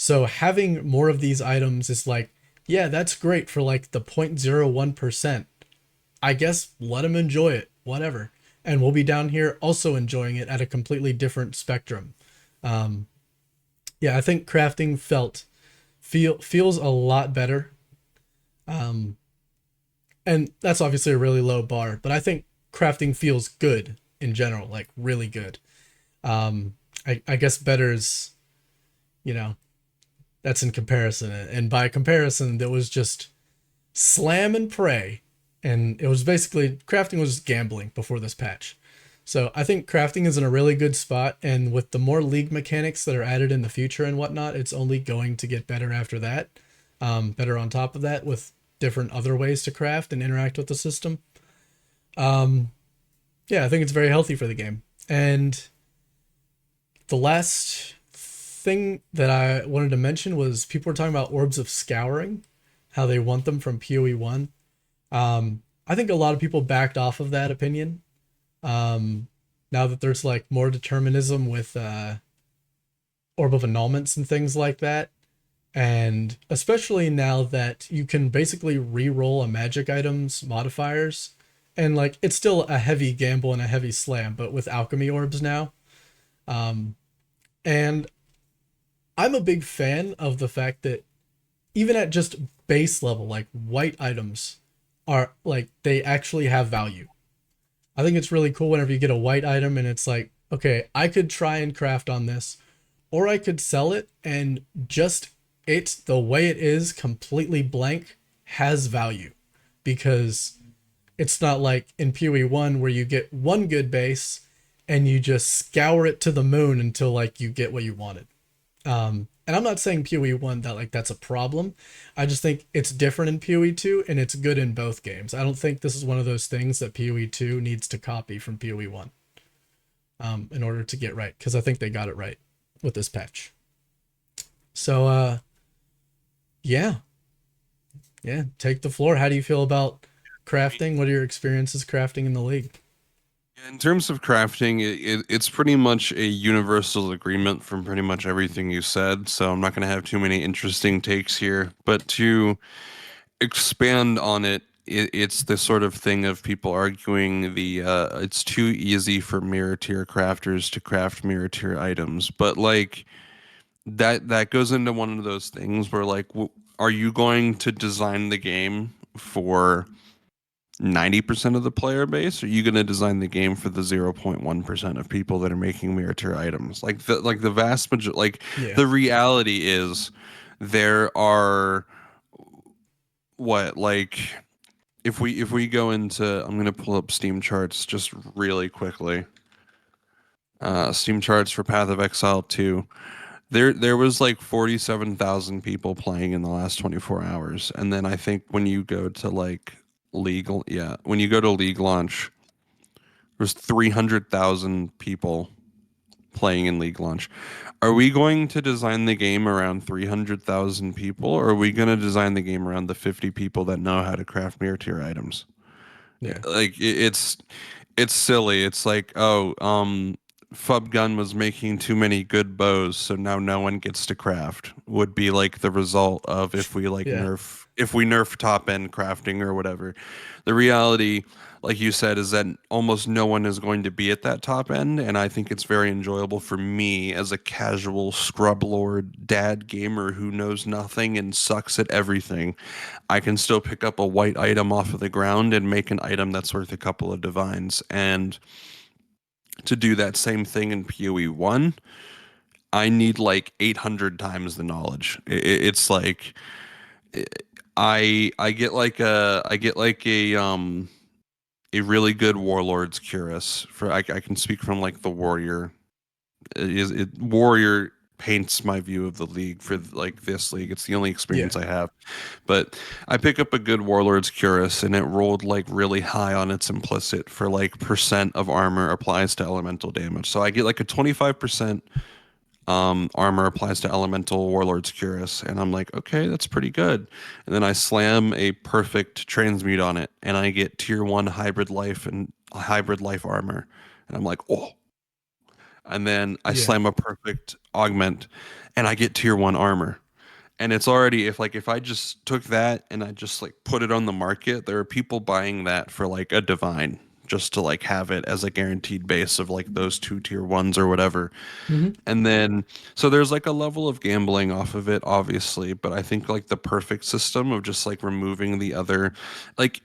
so having more of these items is like, yeah, that's great for like the 0.01%. I guess let them enjoy it, whatever. And we'll be down here also enjoying it at a completely different spectrum. Um, yeah, I think crafting feels a lot better. Um, and that's obviously a really low bar, but I think crafting feels good in general, like really good. I guess better is, you know, that's in comparison. And by comparison, there was just slam and pray. And it was basically crafting was gambling before this patch. So I think crafting is in a really good spot, and with the more league mechanics that are added in the future and whatnot, it's only going to get better after that. Better on top of that with different other ways to craft and interact with the system. Um, yeah, I think it's very healthy for the game. And the last thing that I wanted to mention was people were talking about orbs of scouring, how they want them from PoE1. I think a lot of people backed off of that opinion. Um, Now that there's like more determinism with orb of annulments and things like that, and especially now that you can basically re-roll a magic item's modifiers, and like it's still a heavy gamble and a heavy slam, but with alchemy orbs now. Um, and I'm a big fan of the fact that even at just base level, like white items are like they actually have value. I think it's really cool whenever you get a white item and it's like okay, I could try and craft on this, or I could sell it and just it the way it is completely blank has value because it's not like in PoE1 where you get one good base and you just scour it to the moon until like you get what you wanted. And I'm not saying PoE1 that like that's a problem. I just think it's different in PoE2 and it's good in both games. I don't think this is one of those things that PoE2 needs to copy from PoE1 in order to get right because I think they got it right with this patch. So yeah, yeah, take the floor. How do you feel about crafting? What are your experiences crafting in the league? In terms of crafting, it's pretty much a universal agreement from pretty much everything you said. So I'm not going to have too many interesting takes here. But to expand on it, it's the sort of thing of people arguing it's too easy for mirror tier crafters to craft mirror tier items. But like that goes into one of those things where like, are you going to design the game for 90% of the player base? Or are you going to design the game for the 0.1% of people that are making mirror tier items? Like the vast majority, like Yeah, the reality is there are what like if we go into, I'm going to pull up Steam charts just really quickly. Steam charts for Path of Exile 2. There was like 47,000 people playing in the last 24 hours. And then I think when you go to like legal, yeah, when you go to league launch, there's 300,000 people playing in league launch. Are we going to design the game around 300,000 people, or are we going to design the game around the 50 people that know how to craft mirror tier items? yeah, Like it's silly. It's like, oh, Fub Gun was making too many good bows, so now no one gets to craft. Would be like the result of yeah. if we nerf top end crafting or whatever. The reality, like you said, is that almost no one is going to be at that top end, and I think it's very enjoyable for me as a casual scrub lord dad gamer who knows nothing and sucks at everything. I can still pick up a white item off of the ground and make an item that's worth a couple of divines. And to do that same thing in PoE1, I need like 800 times the knowledge. It's like I get like a really good warlord's cuirass for I can speak from like the warrior. Warrior paints my view of the league for like this league. It's the only Yeah. experience I have. But I pick up a good Warlord's Cuirass and it rolled like really high on its implicit for like percent of armor applies to elemental damage. So I get like a 25% armor applies to elemental Warlord's Cuirass. And I'm like, okay, that's pretty good. And then I slam a perfect transmute on it and I get tier one hybrid life and hybrid life armor. And I'm like, oh. And then I Yeah. slam a perfect augment and I get tier one armor. And it's already, if I just took that and I just like put it on the market, there are people buying that for like a divine just to like have it as a guaranteed base of like those two tier ones or whatever. Hmm. And then so there's like a level of gambling off of it obviously, but I think like the perfect system of just like removing the other, like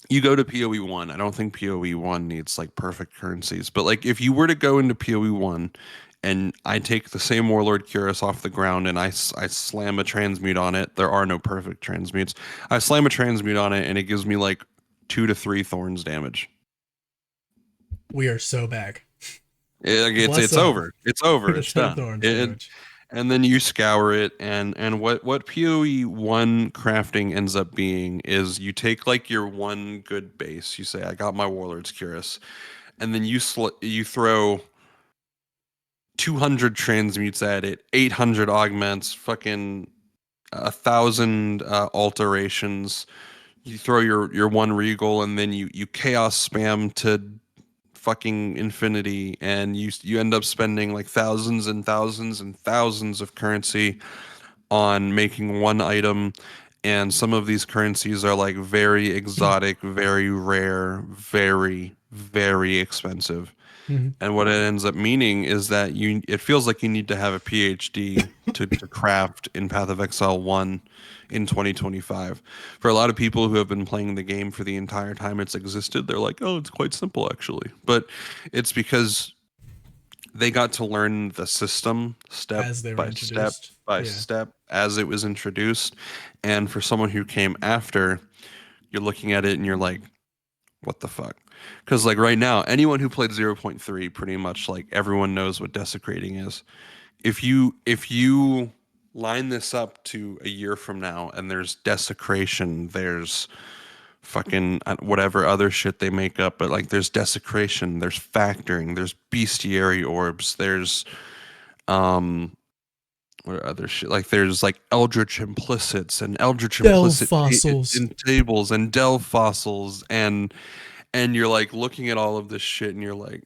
you go to PoE1. I don't think PoE1 needs like perfect currencies, but like if you were to go into PoE1 and I take the same Warlord Cuirass off the ground and I slam a transmute on it, there are no perfect transmutes. I slam a transmute on it and it gives me like 2 to 3 thorns damage. We are so back. It's Bless up. over. It's over. The It's 10 done. thorns damage. And then you scour it and what PoE1 crafting ends up being is you take like your one good base. You say I got my Warlord's Cuirass, and then you throw 200 transmutes at it, 800 augments, fucking 1,000 alterations. You throw your one regal, and then you chaos spam to fucking infinity, and you end up spending like thousands and thousands and thousands of currency on making one item. And some of these currencies are like very exotic, very rare, very, very expensive. Hmm. And what it ends up meaning is that it feels like you need to have a PhD to craft in Path of Exile 1 in 2025. For a lot of people who have been playing the game for the entire time it's existed, they're like, oh, it's quite simple actually. But it's because they got to learn the system step As they were by step introduced. by Yeah. step as it was introduced. And for someone who came after, you're looking at it and you're like, what the fuck? Because like right now, anyone who played 0.3, pretty much like everyone knows what desecrating is. If you line this up to a year from now and there's desecration, there's fucking whatever other shit they make up, but like there's desecration, there's factoring, there's bestiary orbs, there's um what are other shit, like there's like eldritch implicits and eldritch Delve implicit fossils. in tables and delve fossils, and you're like looking at all of this shit and you're like,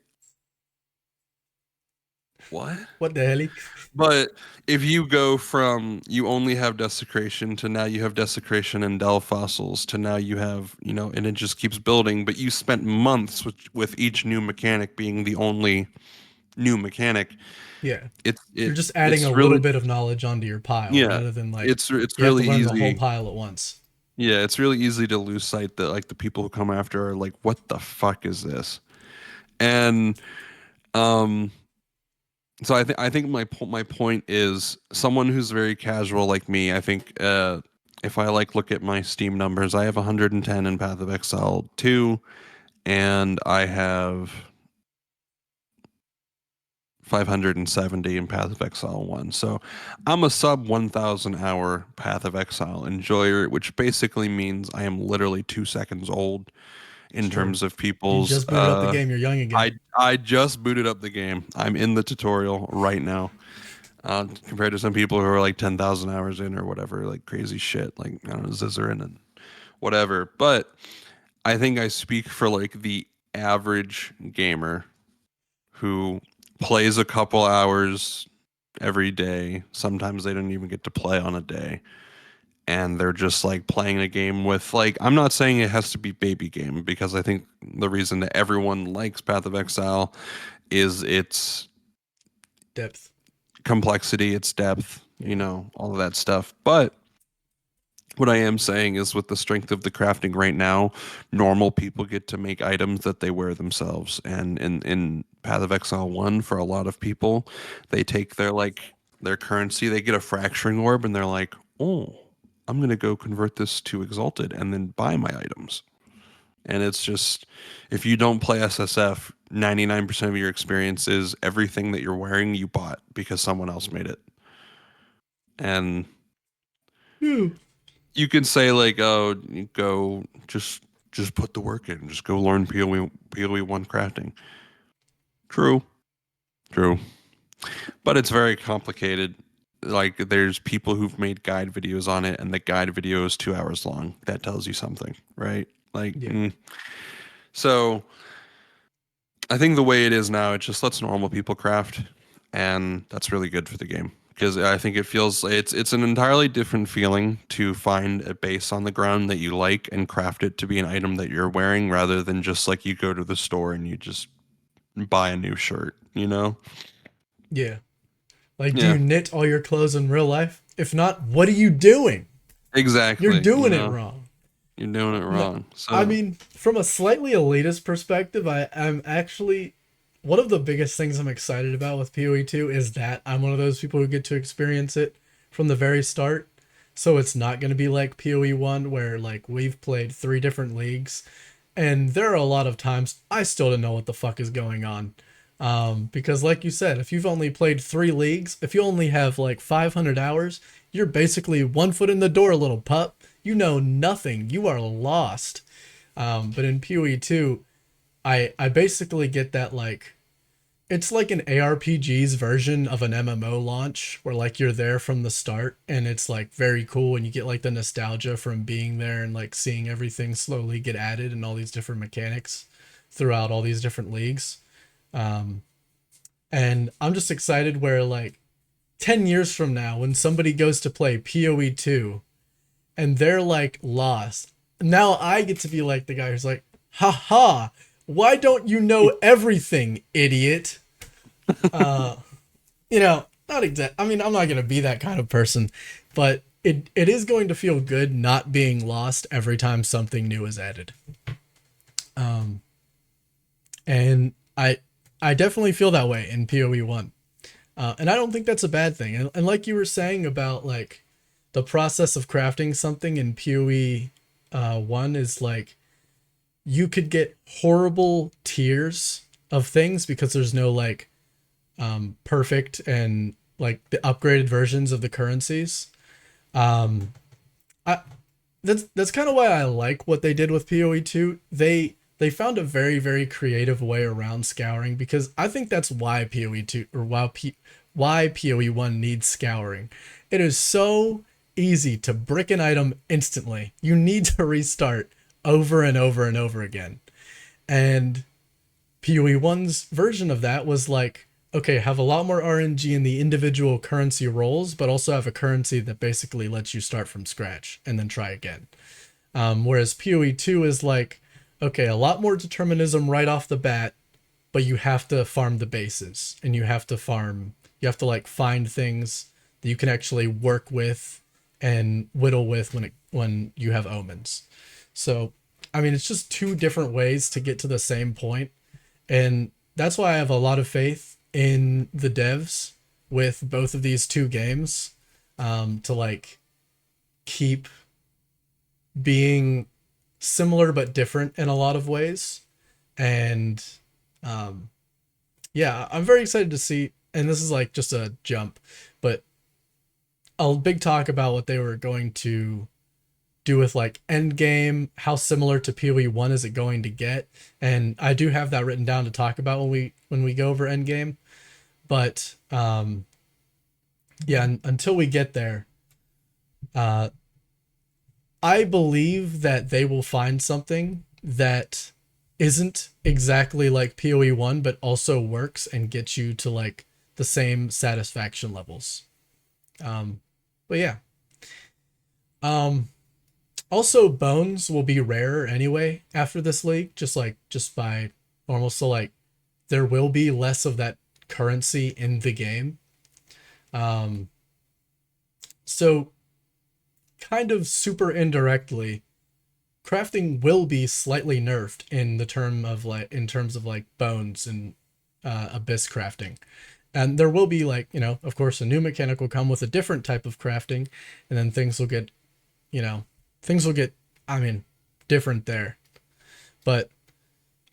what? What the hell? But if you go from you only have desecration to now you have desecration and delve fossils to now you have, and it just keeps building, but you spent months with each new mechanic being the only new mechanic. Yeah. It's You're it just adding a it's little really, bit of knowledge onto your pile yeah, rather than like it's you have to really learn the whole easy. pile at once. Yeah, it's really easy to lose sight that like the people who come after are like, what the fuck is this? And um so I think my point is someone who's very casual like me. I think if I like look at my Steam numbers, I have 110 in Path of Exile 2, and I have 570 in Path of Exile 1. So I'm a sub 1,000 hour Path of Exile enjoyer, which basically means I am literally 2 seconds old It's in true. terms of You people's. just booted up the game. You're young again. I just booted up the game. I'm in the tutorial right now. Compared to some people who are like 10,000 hours in or whatever, like crazy shit, like I don't know, Zizarin and whatever. But I think I speak for like the average gamer who plays a couple hours every day. Sometimes they don't even get to play on a day. And they're just like playing a game with like, I'm not saying it has to be baby game, because I think the reason that everyone likes Path of Exile is its Depth. complexity, its depth, Yeah. all of that stuff. But what I am saying is, with the strength of the crafting right now, normal people get to make items that they wear themselves. And in Path of Exile 1, for a lot of people, they take their currency, they get a fracturing orb, and they're like, oh, I'm gonna go convert this to Exalted and then buy my items. And it's just, if you don't play SSF, 99% of your experience is everything that you're wearing you bought because someone else made it. And Phew. you can say like, oh, you go just put the work in, just go learn PoE 1 crafting. True, true, but it's very complicated. Like there's people who've made guide videos on it, and the guide video is 2 hours long. That tells you something, right? Like, Yeah. so I think the way it is now, it just lets normal people craft, and that's really good for the game, because I think it feels it's an entirely different feeling to find a base on the ground that you like and craft it to be an item that you're wearing, rather than just like you go to the store and you just buy a new shirt, you know? Yeah. Like, do Yeah, you knit all your clothes in real life? If not, what are you doing? You're exactly. doing it wrong. You're doing it No, wrong. I So mean, from a slightly elitist perspective, I'm actually one of the biggest things I'm excited about with PoE2 is that I'm one of those people who get to experience it from the very start. So it's not going to be like PoE1 where like we've played 3 different leagues and there are a lot of times I still don't know what the fuck is going on. Because like you said, if you've only played 3 leagues, if you only have like 500 hours, you're basically 1 foot in the door, little pup. You know nothing. You are lost. But in PoE2, I basically get that like it's like an ARPG's version of an MMO launch where like you're there from the start and it's like very cool and you get like the nostalgia from being there and like seeing everything slowly get added and all these different mechanics throughout all these different leagues. Um, and I'm just excited where like 10 years from now when somebody goes to play PoE2 and they're like lost. Now I get to be like the guy who's like, haha, why don't you know everything, idiot? Uh, not exact. I mean, I'm not gonna be that kind of person, but it is going to feel good not being lost every time something new is added. Um, and I definitely feel that way in PoE1. And I don't think that's a bad thing. And like you were saying about like the process of crafting something in PoE one is like you could get horrible tiers of things because there's no like perfect and like the upgraded versions of the currencies. Um, I that's kind of why I like what they did with PoE2. They found a very creative way around scouring because I think that's why PoE2 or why PoE1 needs scouring. It is so easy to brick an item instantly. You need to restart over and over and over again. And PoE1's version of that was like, okay, have a lot more RNG in the individual currency rolls, but also have a currency that basically lets you start from scratch and then try again. Whereas PoE2 is like, okay, a lot more determinism right off the bat, but you have to farm the bases and you have to like find things that you can actually work with and whittle with when you have omens. So, I mean, it's just two different ways to get to the same point, and that's why I have a lot of faith in the devs with both of these two games, to like keep being similar but different in a lot of ways. And um, yeah, I'm very excited to see. And this is like just a jump, but a big talk about what they were going to do with like Endgame. How similar to PoE1 is it going to get? And I do have that written down to talk about when we go over Endgame. But yeah, until we get there, uh, I believe that they will find something that isn't exactly like PoE1, but also works and gets you to like the same satisfaction levels. Um, but yeah. Um, Also, bones will be rarer anyway after this league, just by normal. So like, there will be less of that currency in the game. Um, so kind of super indirectly, crafting will be slightly nerfed in terms of like bones and abyss crafting. And there will be like, of course, a new mechanic will come with a different type of crafting, and then you know, things will get, I mean, different there. But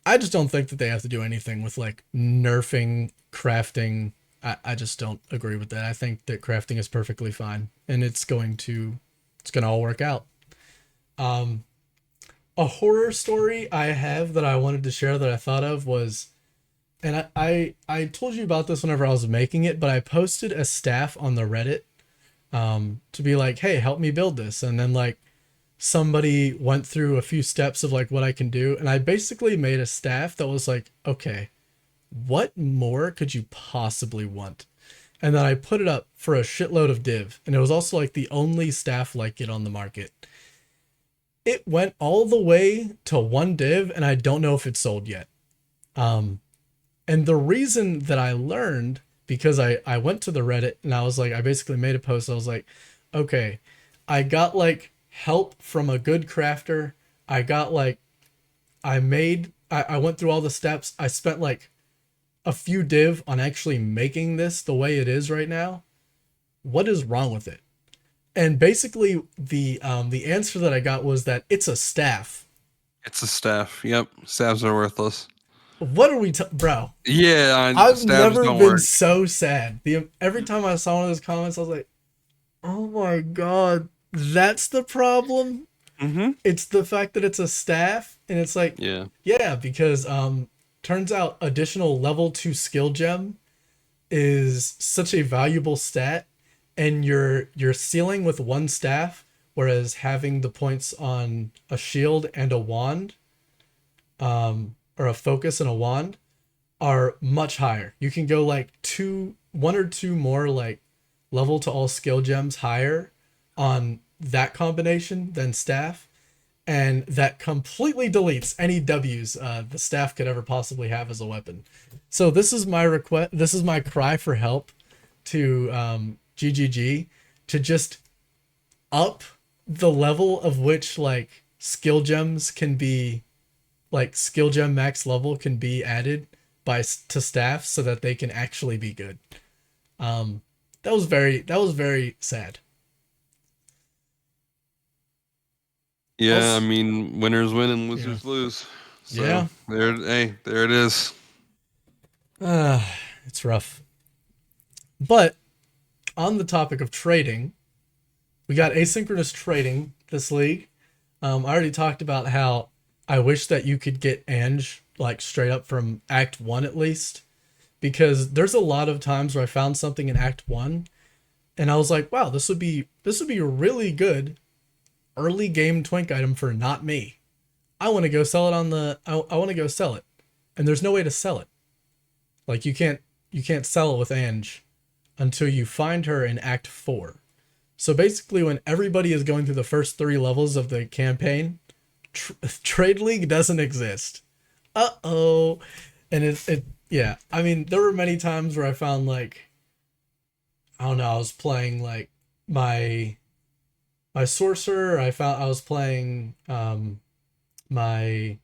I just don't think that they have to do anything with like nerfing crafting. I just don't agree with that. I think that crafting is perfectly fine, and it's going to all work out. Um, a horror story I have that I wanted to share that I thought of was, and I told you about this whenever I was making it, but I posted a staff on the Reddit, to be like, hey, help me build this. And then like somebody went through a few steps of like what I can do. And I basically made a staff that was like, okay, what more could you possibly want? And then I put it up for a shitload of div. And it was also like the only staff like it on the market. It went all the way to one div, and I don't know if it's sold yet. Um, and the reason that I learned, because I went to the Reddit and I was like, I basically made a post. I was like, okay, I got like help from a good crafter. I got like, I went through all the steps. I spent like a few div on actually making this the way it is right now. What is wrong with it? And basically the answer that I got was that it's a staff. It's a staff. Yep, staffs are worthless. What are bro? Yeah, I've staffs never don't been work. so sad. Every time I saw one of those comments, I was like, "Oh my god, that's the problem." Mm-hmm. It's the fact that it's a staff, and it's like, Yeah. yeah, because turns out additional level 2 skill gem is such a valuable stat, and you're sealing with one staff, whereas having the points on a shield and a wand, or a focus and a wand, are much higher. You can go like one or two more like level to all skill gems higher on that combination than staff, and that completely deletes any W's the staff could ever possibly have as a weapon. So this is my request. This is my cry for help. to GGG to just up the level of which like skill gems can be like skill gem max level can be added to staff so that they can actually be good. Um, that was very sad. Yeah, I Also, mean, winners win and yeah, losers lose. So yeah, there, hey, there it is. uh, it's rough. But on the topic of trading, we got asynchronous trading this league. I already talked about how I wish that you could get Ange like straight up from Act One at least, because there's a lot of times where I found something in Act One and I was like, wow, this would be a really good early game twink item for not me. I want to go sell it on the I want to go sell it, and there's no way to sell it. Like you can't sell it with Ange until you find her in Act Four. So basically, when everybody is going through the first three levels of the campaign, Trade League doesn't exist. Uh-oh. And it yeah, I mean, there were many times where I found like I don't know, I was playing like my my sorcerer, I was playing my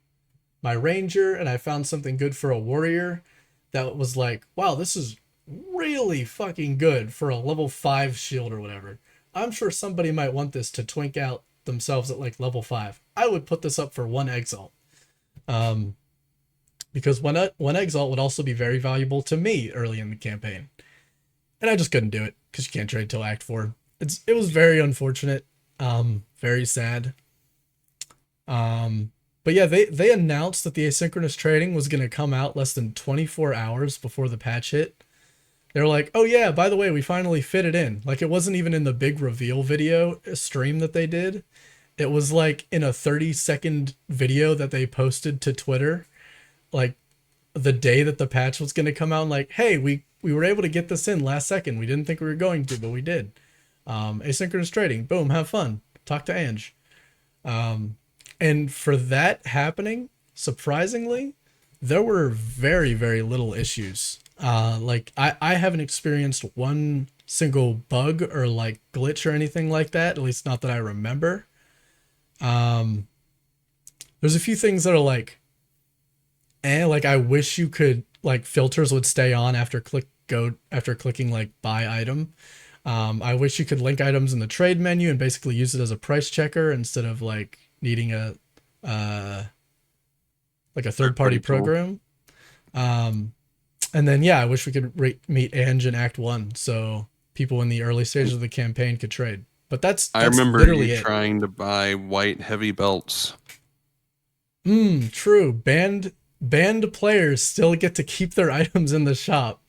my ranger and I found something good for a warrior that was like, wow, this is really fucking good for a level 5 shield or whatever. I'm sure somebody might want this to twink out themselves at like level 5. I would put this up for one exalt. Um, because one exalt would also be very valuable to me early in the campaign. And I just couldn't do it because you can't trade till Act 4. It was very unfortunate. Very sad. But yeah, they announced that the asynchronous trading was going to come out less than 24 hours before the patch hit. They were like, "Oh yeah, by the way, we finally fit it in." Like it wasn't even in the big reveal video stream that they did. It was like in a 30-second video that they posted to Twitter, like the day that the patch was going to come out. Like, hey, we were able to get this in last second. We didn't think we were going to, but we did. Asynchronous trading, boom, have fun. Talk to Ange. Um, and for that happening, surprisingly, there were very, very little issues. Like I haven't experienced one single bug or like glitch or anything like that, at least not that I remember. Um, there's a few things that are like, like I wish you could like filters would stay on after clicking like buy item. I wish you could link items in the trade menu and basically use it as a price checker instead of like needing a uh, like a third Third party party tool. program. Um, and then yeah, I wish we could meet Ange in Act One so people in the early stages of the campaign could trade. But I that's remember you literally it. trying to buy white heavy belts. True. Banned players still get to keep their items in the shop.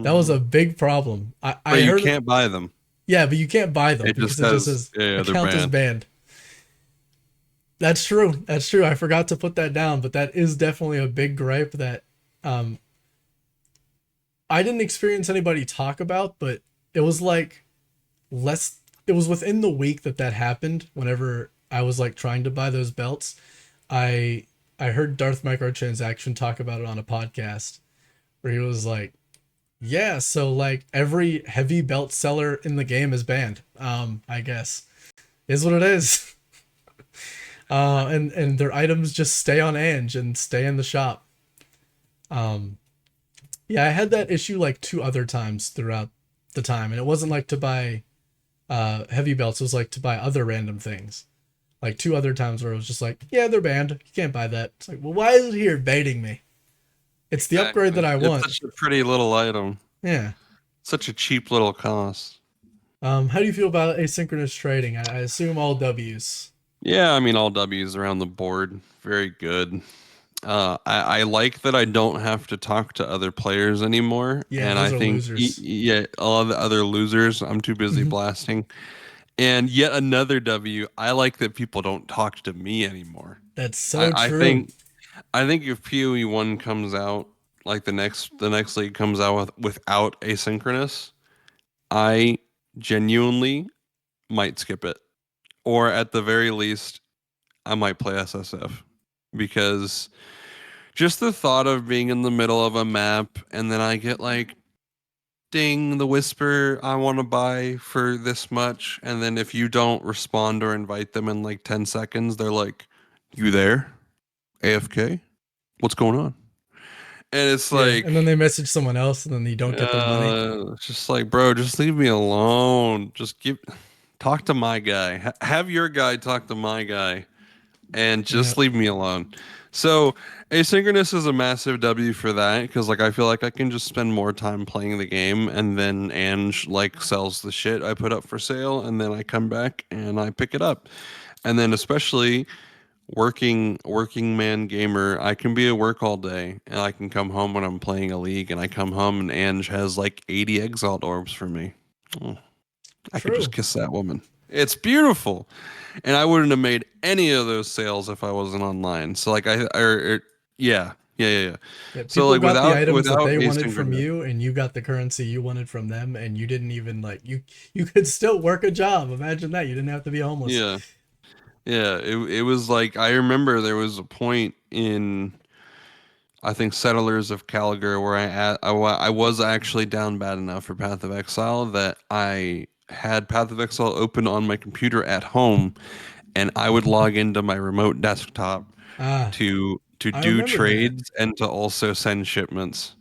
That was Hmm. a big problem. But I you heard can't buy them. yeah, but you can't buy them It just because it just says, says yeah, they're account is banned. banned. That's true. That's true. I forgot to put that down, but that is definitely a big gripe that um I didn't experience anybody talk about, but it was like less it was within the week that that happened whenever I was like trying to buy those belts. I I heard Darth Microtransaction talk about it on a podcast where he was like, "Yeah, so like every heavy belt seller in the game is banned. I guess is what it is." And their items just stay on Ange and stay in the shop. Um, yeah, I had that issue like two other times throughout the time, and it wasn't like to buy heavy belts. It was like to buy other random things. Like two other times where it was just like, yeah, they're banned. You can't buy that. It's like, well, why is it here baiting me? It's the upgrade that Exactly. I It's want. such a pretty little item. Yeah. Such a cheap little cost. How do you feel about asynchronous trading? I assume all W's. Yeah, I mean all W's around the board. Very good. I like that I don't have to talk to other players anymore, Yeah, and those I are think losers. yeah, a lot of the other losers I'm too busy Mhm. blasting. And yet another W, I like that people don't talk to me anymore. That's so I, I true. think I think if PoE1 comes out, like the next league comes out without asynchronous, I genuinely might skip it. Or at the very least, I might play SSF because just the thought of being in the middle of a map and then I get like ding, the whisper, I want to buy for this much. And then if you don't respond or invite them in like 10 seconds, they're like, you there? AFK? What's going on? And it's Yeah, and then like, they message someone else, and then you don't get their money. it's just like, bro, just leave me alone. Talk to my guy. Have your guy talk to my guy and Yeah, just leave me alone. So asynchronous is a massive W for that because like I feel like I can just spend more time playing the game and then Ange like sells the shit I put up for sale and then I come back and I pick it up. And then especially working man gamer, I can be at work all day and I can come home when I'm playing a league and I come home and Ange has like 80 exiled orbs for me. Oh, I could just true. kiss that woman. It's beautiful. And I wouldn't have made any of those sales if I wasn't online. So like yeah. Yeah, So people like got the without items that without they wanted from asynchronous, you, and you got the currency you wanted from them, and you didn't even like you could still work a job. Imagine that. You didn't have to be homeless. yeah, yeah. It was like I remember there was a point in I think Settlers of Caligar where I was actually down bad enough for Path of Exile that I had Path of Exile open on my computer at home, and I would log into my remote desktop Ah, to I do remember that. trades and to also send shipments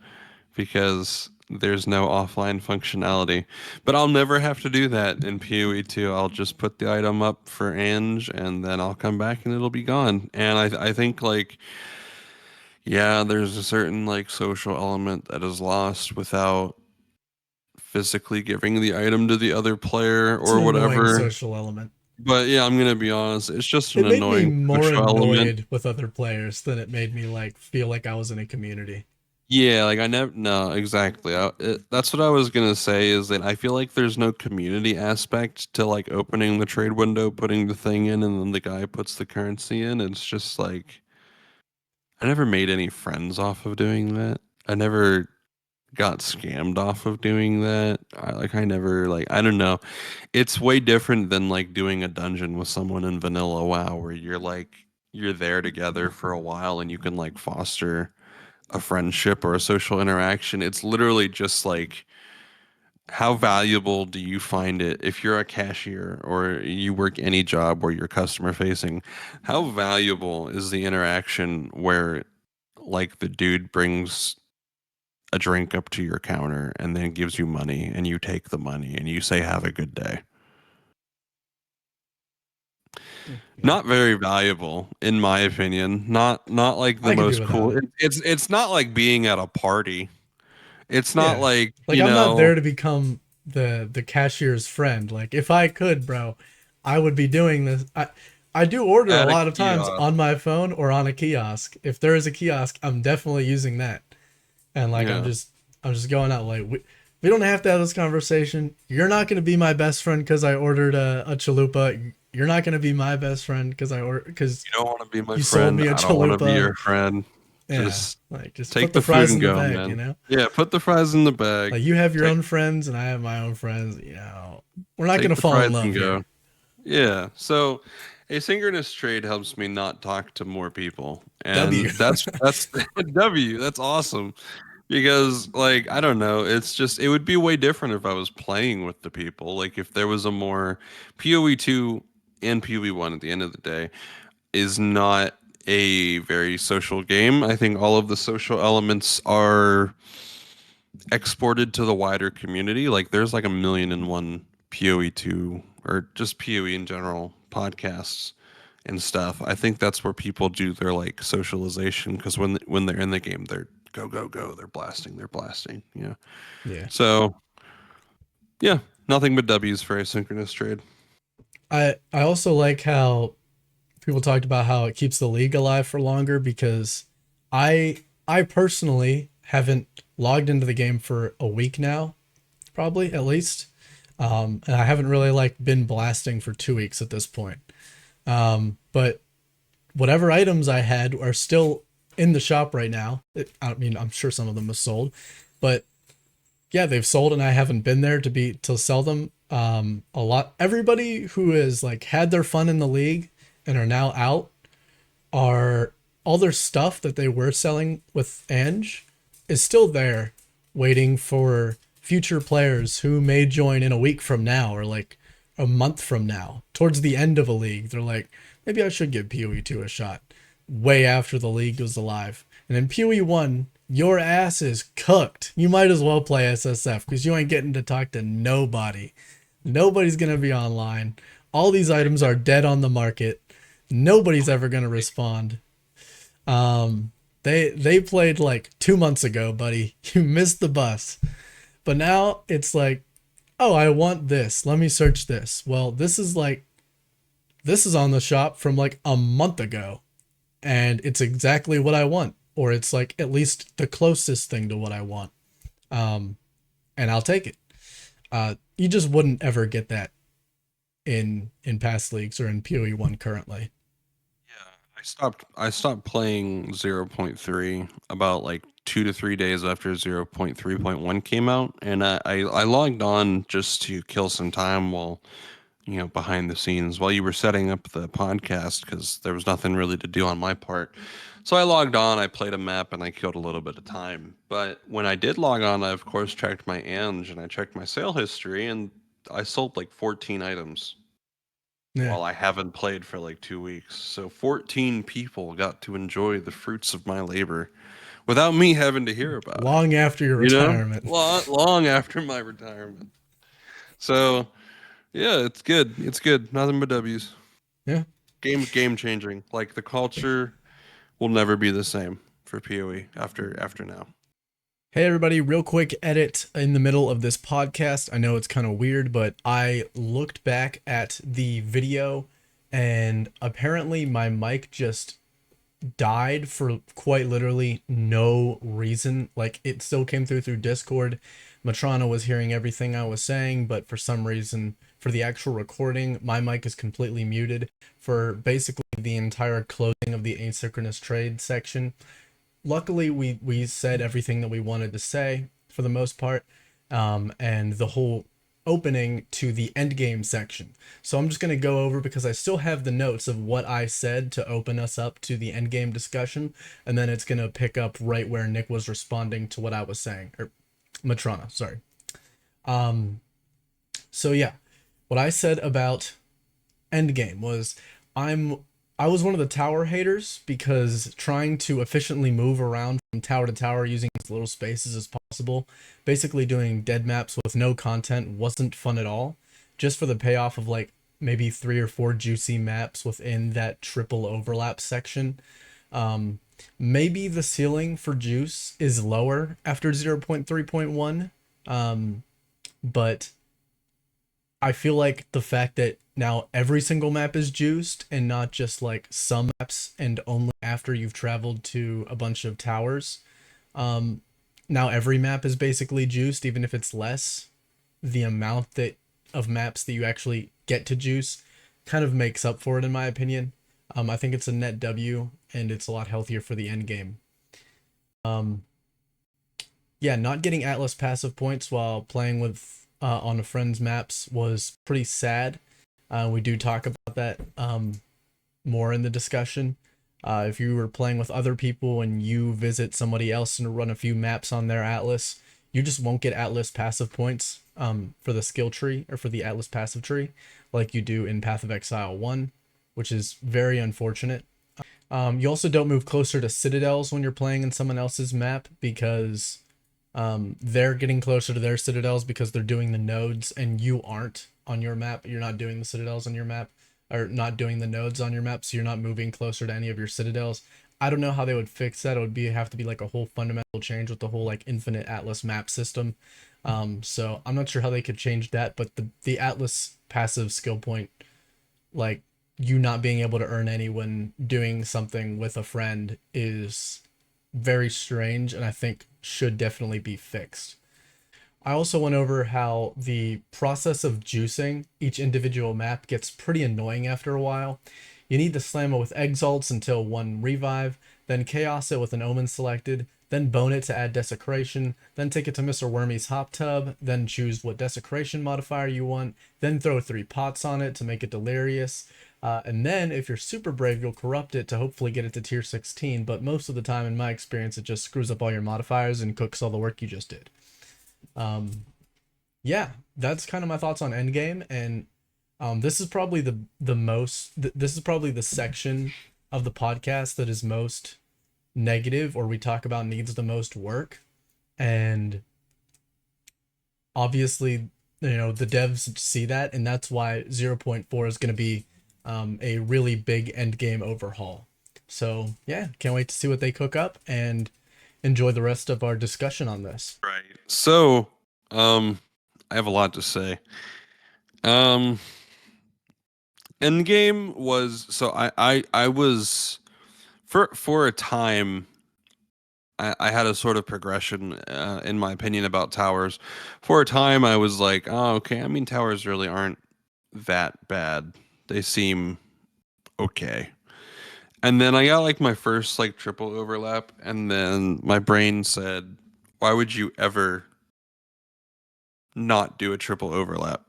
because there's no offline functionality. But I'll never have to do that in PoE2. I'll just put the item up for Ange and then I'll come back and it'll be gone. And I think like yeah, there's a certain like social element that is lost without physically giving the item to the other player It's an or annoying whatever. social element. But yeah, I'm gonna be honest, it's just an It made me annoying more social element. annoyed with other players than it made me like feel like I was in a community. Yeah, like I never, no, exactly. That's what I was gonna say is that I feel like there's no community aspect to like opening the trade window, putting the thing in, and then the guy puts the currency in. It's just like I never made any friends off of doing that. I never got scammed off of doing that. I never like I don't know. It's way different than like doing a dungeon with someone in vanilla WoW where you're there together for a while and you can like foster a friendship or a social interaction. It's literally just like how valuable do you find it if you're a cashier or you work any job where you're customer facing? How valuable is the interaction where like the dude brings a drink up to your counter and then gives you money and you take the money and you say have a good day? Yeah, Not very valuable in my opinion. Not like the I could do most without cool. it. It's not like being at a party. It's not Yeah. like, Like I'm not there to become the cashier's friend. Like if I could, bro, I would be doing this. I do order a at a lot of times kiosk. on my phone or on a kiosk. If there is a kiosk, I'm definitely using that. And like Yeah. I'm just going out like we don't have to have this conversation. You're not going to be my best friend cuz I ordered a chalupa. You're not going to be my best friend cuz You don't want to be my you sold friend. me a I don't want to be chalupa. your friend. Yeah. Just Like just take put the the food fries and in the go, bag, you man. know? Yeah, put the fries in the bag. Like you have your Take own friends and I have my own friends. You know, we're not take gonna the fall in fries love and go. here. Yeah. So asynchronous trade helps me not talk to more people. W. And that's W. That's awesome. Because like I don't know, it's just it would be way different if I was playing with the people. Like if there was a more PoE2 and PoE1 at the end of the day is not a very social game. I think all of the social elements are exported to the wider community. Like there's like a million and one PoE2 or just PoE in general podcasts and stuff. I think that's where people do their like socialization because when they're in the game, they're go go go. They're blasting. Yeah. Yeah. So yeah, nothing but W's for asynchronous trade. I also like how people talked about how it keeps the league alive for longer because I personally haven't logged into the game for a week now, probably at least. And I haven't really like been blasting for 2 weeks at this point. But whatever items I had are still in the shop right now. I mean, I'm sure some of them have sold, but yeah, they've sold and I haven't been there to sell them. A lot. Everybody who has like had their fun in the league and are now out are all their stuff that they were selling with Ange is still there, waiting for future players who may join in a week from now or like a month from now, towards the end of a league, they're like, maybe I should give PoE2 a shot. Way after the league was alive. And in PoE1, your ass is cooked. You might as well play SSF because you ain't getting to talk to nobody. Nobody's going to be online. All these items are dead on the market. Nobody's ever going to respond. They played like 2 months ago, buddy. You missed the bus. But now it's like, oh, I want this. Let me search this. Well, this is on the shop from like a month ago, and it's exactly what I want, or it's like at least the closest thing to what I want. And I'll take it. You just wouldn't ever get that in past leagues or in PoE1 currently. Yeah, I stopped playing 0.3 about like 2 to 3 days after 0.3.1 came out, and I logged on just to kill some time while behind the scenes while you were setting up the podcast because there was nothing really to do on my part. So I logged on, I played a map, and I killed a little bit of time. But when I did log on, I of course checked my Ange and I checked my sale history, and I sold like 14 items Yeah. while I haven't played for like 2 weeks. So 14 people got to enjoy the fruits of my labor without me having to hear about it. Long after your You know, retirement. long after my retirement. So yeah, it's good. It's good. Nothing but W's. Yeah. Game changing. Like the culture will never be the same for PoE after now. Hey everybody, real quick edit in the middle of this podcast. I know it's kind of weird, but I looked back at the video and apparently my mic just died for quite literally no reason. Like it still came through Discord. Matrona was hearing everything I was saying, but for some reason for the actual recording, my mic is completely muted for basically the entire closing of the asynchronous trade section. Luckily we said everything that we wanted to say for the most part, and the whole opening to the end game section. So I'm just going to go over because I still have the notes of what I said to open us up to the end game discussion, and then it's going to pick up right where Nick was responding to what I was saying, or Matrona, sorry. So yeah, what I said about Endgame was I was one of the tower haters because trying to efficiently move around from tower to tower using as little spaces as possible, basically doing dead maps with no content, wasn't fun at all. Just for the payoff of like maybe 3 or 4 juicy maps within that triple overlap section. Maybe the ceiling for juice is lower after 0.3.1, but I feel like the fact that now every single map is juiced and not just like some maps and only after you've traveled to a bunch of towers. Now every map is basically juiced, even if it's less. The amount that of maps that you actually get to juice kind of makes up for it, in my opinion. I think it's a net W and it's a lot healthier for the end game. Yeah, not getting Atlas passive points while playing with on a friend's maps was pretty sad. We do talk about that more in the discussion. If you were playing with other people and you visit somebody else and run a few maps on their Atlas, you just won't get Atlas passive points for the skill tree or for the Atlas passive tree like you do in Path of Exile 1, which is very unfortunate. You also don't move closer to citadels when you're playing in someone else's map because they're getting closer to their citadels because they're doing the nodes and you aren't on your map. You're not doing the citadels on your map, or not doing the nodes on your map, so you're not moving closer to any of your citadels. I don't know how they would fix that. It would have to be like a whole fundamental change with the whole like infinite Atlas map system. So I'm not sure how they could change that, but the Atlas passive skill point, like you not being able to earn any when doing something with a friend, is very strange and I think should definitely be fixed. I also went over how the process of juicing each individual map gets pretty annoying after a while. You need to slam it with exalts until 1 revive, then chaos it with an omen selected, then bone it to add desecration, then take it to Mr. Wormy's hop tub, then choose what desecration modifier you want, then throw 3 pots on it to make it delirious. And then, if you're super brave, you'll corrupt it to hopefully get it to tier 16, but most of the time, in my experience, it just screws up all your modifiers and cooks all the work you just did. yeah, that's kind of my thoughts on Endgame, and this is probably the most. This is probably the section of the podcast that is most negative, or we talk about needs the most work, and obviously, the devs see that, and that's why 0.4 is going to be a really big end game overhaul. So yeah, can't wait to see what they cook up and enjoy the rest of our discussion on this. Right. So, I have a lot to say. Um, Endgame was so I was for a time I had a sort of progression in my opinion about towers. For a time, I was like, oh, okay. I mean, towers really aren't that bad. They seem okay. And then I got like my first like triple overlap, and then my brain said, why would you ever not do a triple overlap?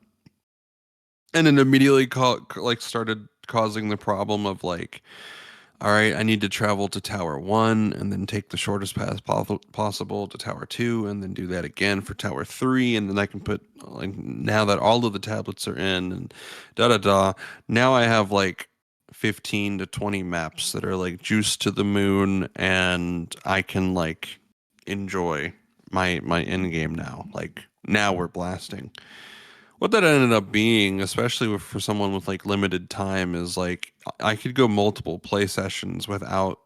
And it immediately like started causing the problem of like, all right, I need to travel to Tower 1 and then take the shortest path possible to Tower 2 and then do that again for Tower 3. And then I can put, like, now that all of the tablets are in and da da da, now I have like 15 to 20 maps that are like juiced to the moon and I can like enjoy my end game now. Like, now we're blasting. What that ended up being, especially for someone with like limited time, is like I could go multiple play sessions without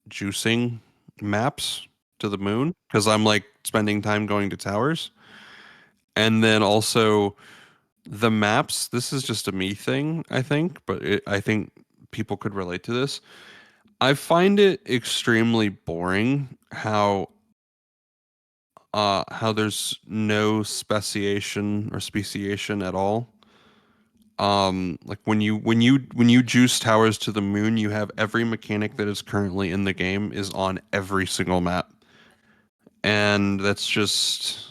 juicing maps to the moon because I'm like spending time going to towers. And then also the maps, this is just a me thing, I think, but I think people could relate to this. I find it extremely boring how there's no speciation or speciation at all. Like when you juice towers to the moon, you have every mechanic that is currently in the game is on every single map. And that's just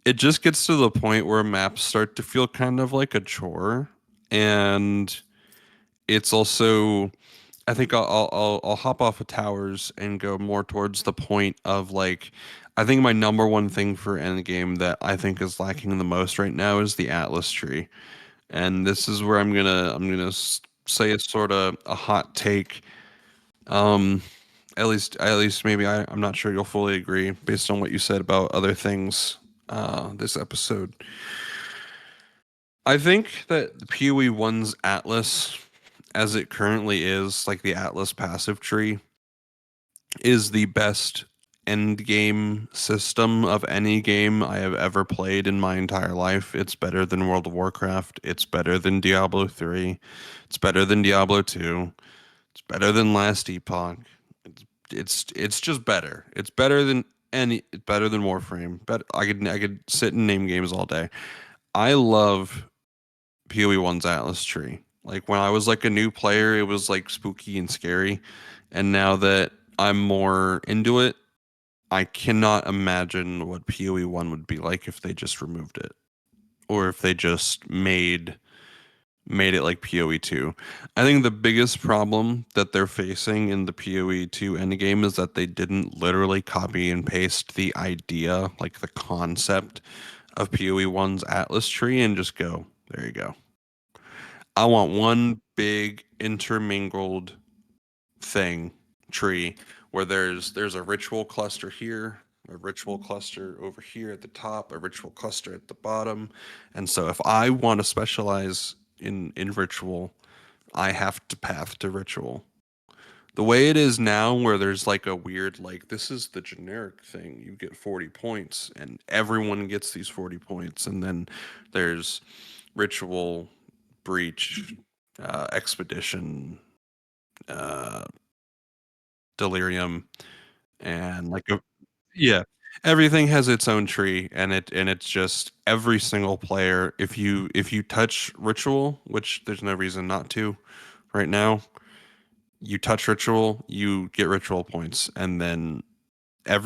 it just gets to the point where maps start to feel kind of like a chore. And it's also I think I'll hop off of towers and go more towards the point of like I think my number one thing for endgame that I think is lacking the most right now is the Atlas tree. And this is where I'm gonna say it's sort of a hot take. Um, at least maybe I'm not sure you'll fully agree based on what you said about other things. This episode, I think that the PoE1's Atlas, as it currently is, like the Atlas passive tree, is the best end game system of any game I have ever played in my entire life. It's better than World of Warcraft. It's better than Diablo 3. It's better than Diablo 2. It's better than Last Epoch. It's just better. It's better than it's better than Warframe. But I could sit and name games all day. I love PoE1's Atlas tree. Like when I was like a new player, it was like spooky and scary. And now that I'm more into it, I cannot imagine what PoE1 would be like if they just removed it or if they just made it like PoE2. I think the biggest problem that they're facing in the PoE2 endgame is that they didn't literally copy and paste the idea, like the concept of PoE1's Atlas tree and just go, there you go. I want one big intermingled thing tree where there's a ritual cluster here, a ritual cluster over here at the top, a ritual cluster at the bottom. And so if I want to specialize in ritual, I have to path to ritual. The way it is now where there's like a weird like this is the generic thing. You get 40 points and everyone gets these 40 points and then there's ritual, breach, expedition, uh delirium and like a yeah, everything has its own tree and it's just every single player if you touch ritual, which there's no reason not to right now, you touch ritual, you get ritual points and then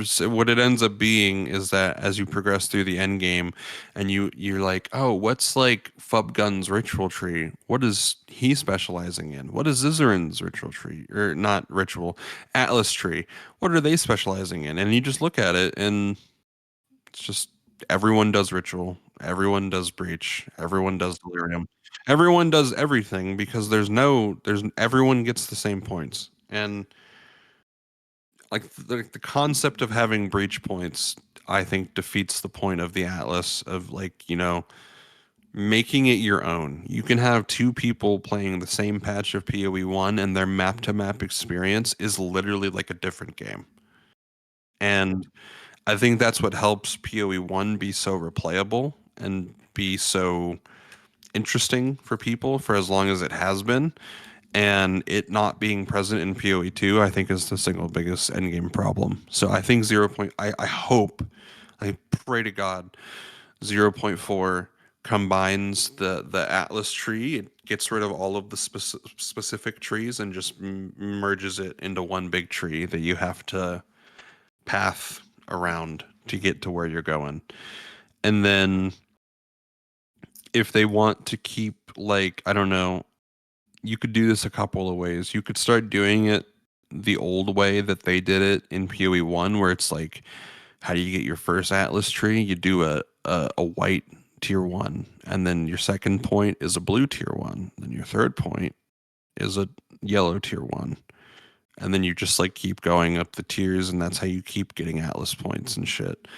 so what it ends up being is that as you progress through the end game and you're like, oh, what's like Fubgun's ritual tree? What is he specializing in? What is Zizarin's ritual tree? Or not ritual, Atlas tree. What are they specializing in? And you just look at it and it's just everyone does ritual, everyone does breach, everyone does delirium, everyone does everything because there's everyone gets the same points. And like the concept of having breach points, I think defeats the point of the Atlas of like, making it your own. You can have two people playing the same patch of PoE1 and their map to map experience is literally like a different game. And I think that's what helps PoE1 be so replayable and be so interesting for people for as long as it has been. And it not being present in PoE2, I think, is the single biggest endgame problem. So I think 0. I hope, I pray to God, 0.4 combines the Atlas tree. It gets rid of all of the specific trees and just merges it into one big tree that you have to path around to get to where you're going. And then if they want to keep, like, I don't know, you could do this a couple of ways. You could start doing it the old way that they did it in PoE1, where it's like, how do you get your first Atlas tree? You do a white tier one, and then your second point is a blue tier one. Then your third point is a yellow tier one. And then you just like keep going up the tiers, and that's how you keep getting Atlas points and shit.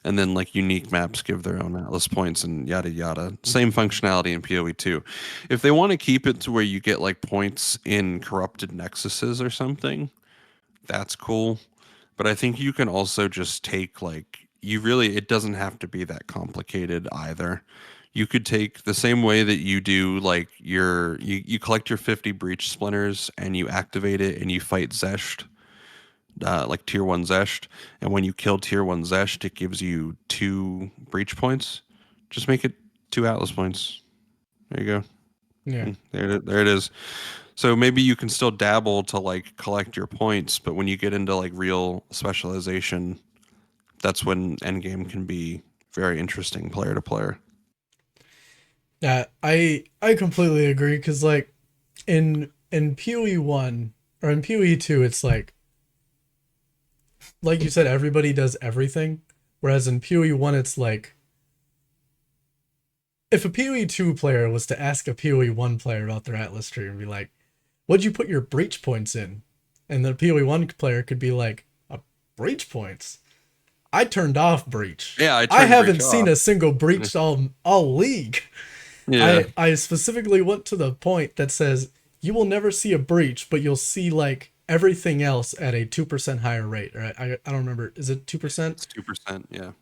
And then like unique maps give their own Atlas points and yada yada. Same functionality in PoE2. If they want to keep it to where you get like points in corrupted nexuses or something, that's cool. But I think you can also just take like it doesn't have to be that complicated either. You could take the same way that you do like you collect your 50 breach splinters and you activate it and you fight Zesht, like tier one Zesht, and when you kill tier one Zesht, it gives you 2 breach points. Just make it 2 Atlas points. There you go. Yeah. There it is. So maybe you can still dabble to like collect your points, but when you get into like real specialization, that's when endgame can be very interesting player to player. Yeah, I completely agree because like in PoE1 or in PoE2, it's like you said, everybody does everything, whereas in PoE1, it's like if a PoE2 player was to ask a PoE1 player about their Atlas tree and be like, "What'd you put your breach points in?" and the PoE1 player could be like, "Breach points? I turned off breach. Yeah, I I turned breach haven't seen off. a single breach all league." Yeah, I specifically went to the point that says you will never see a breach, but you'll see like everything else at a 2% higher rate. Right? I don't remember. Is it 2%? it's 2%. Yeah,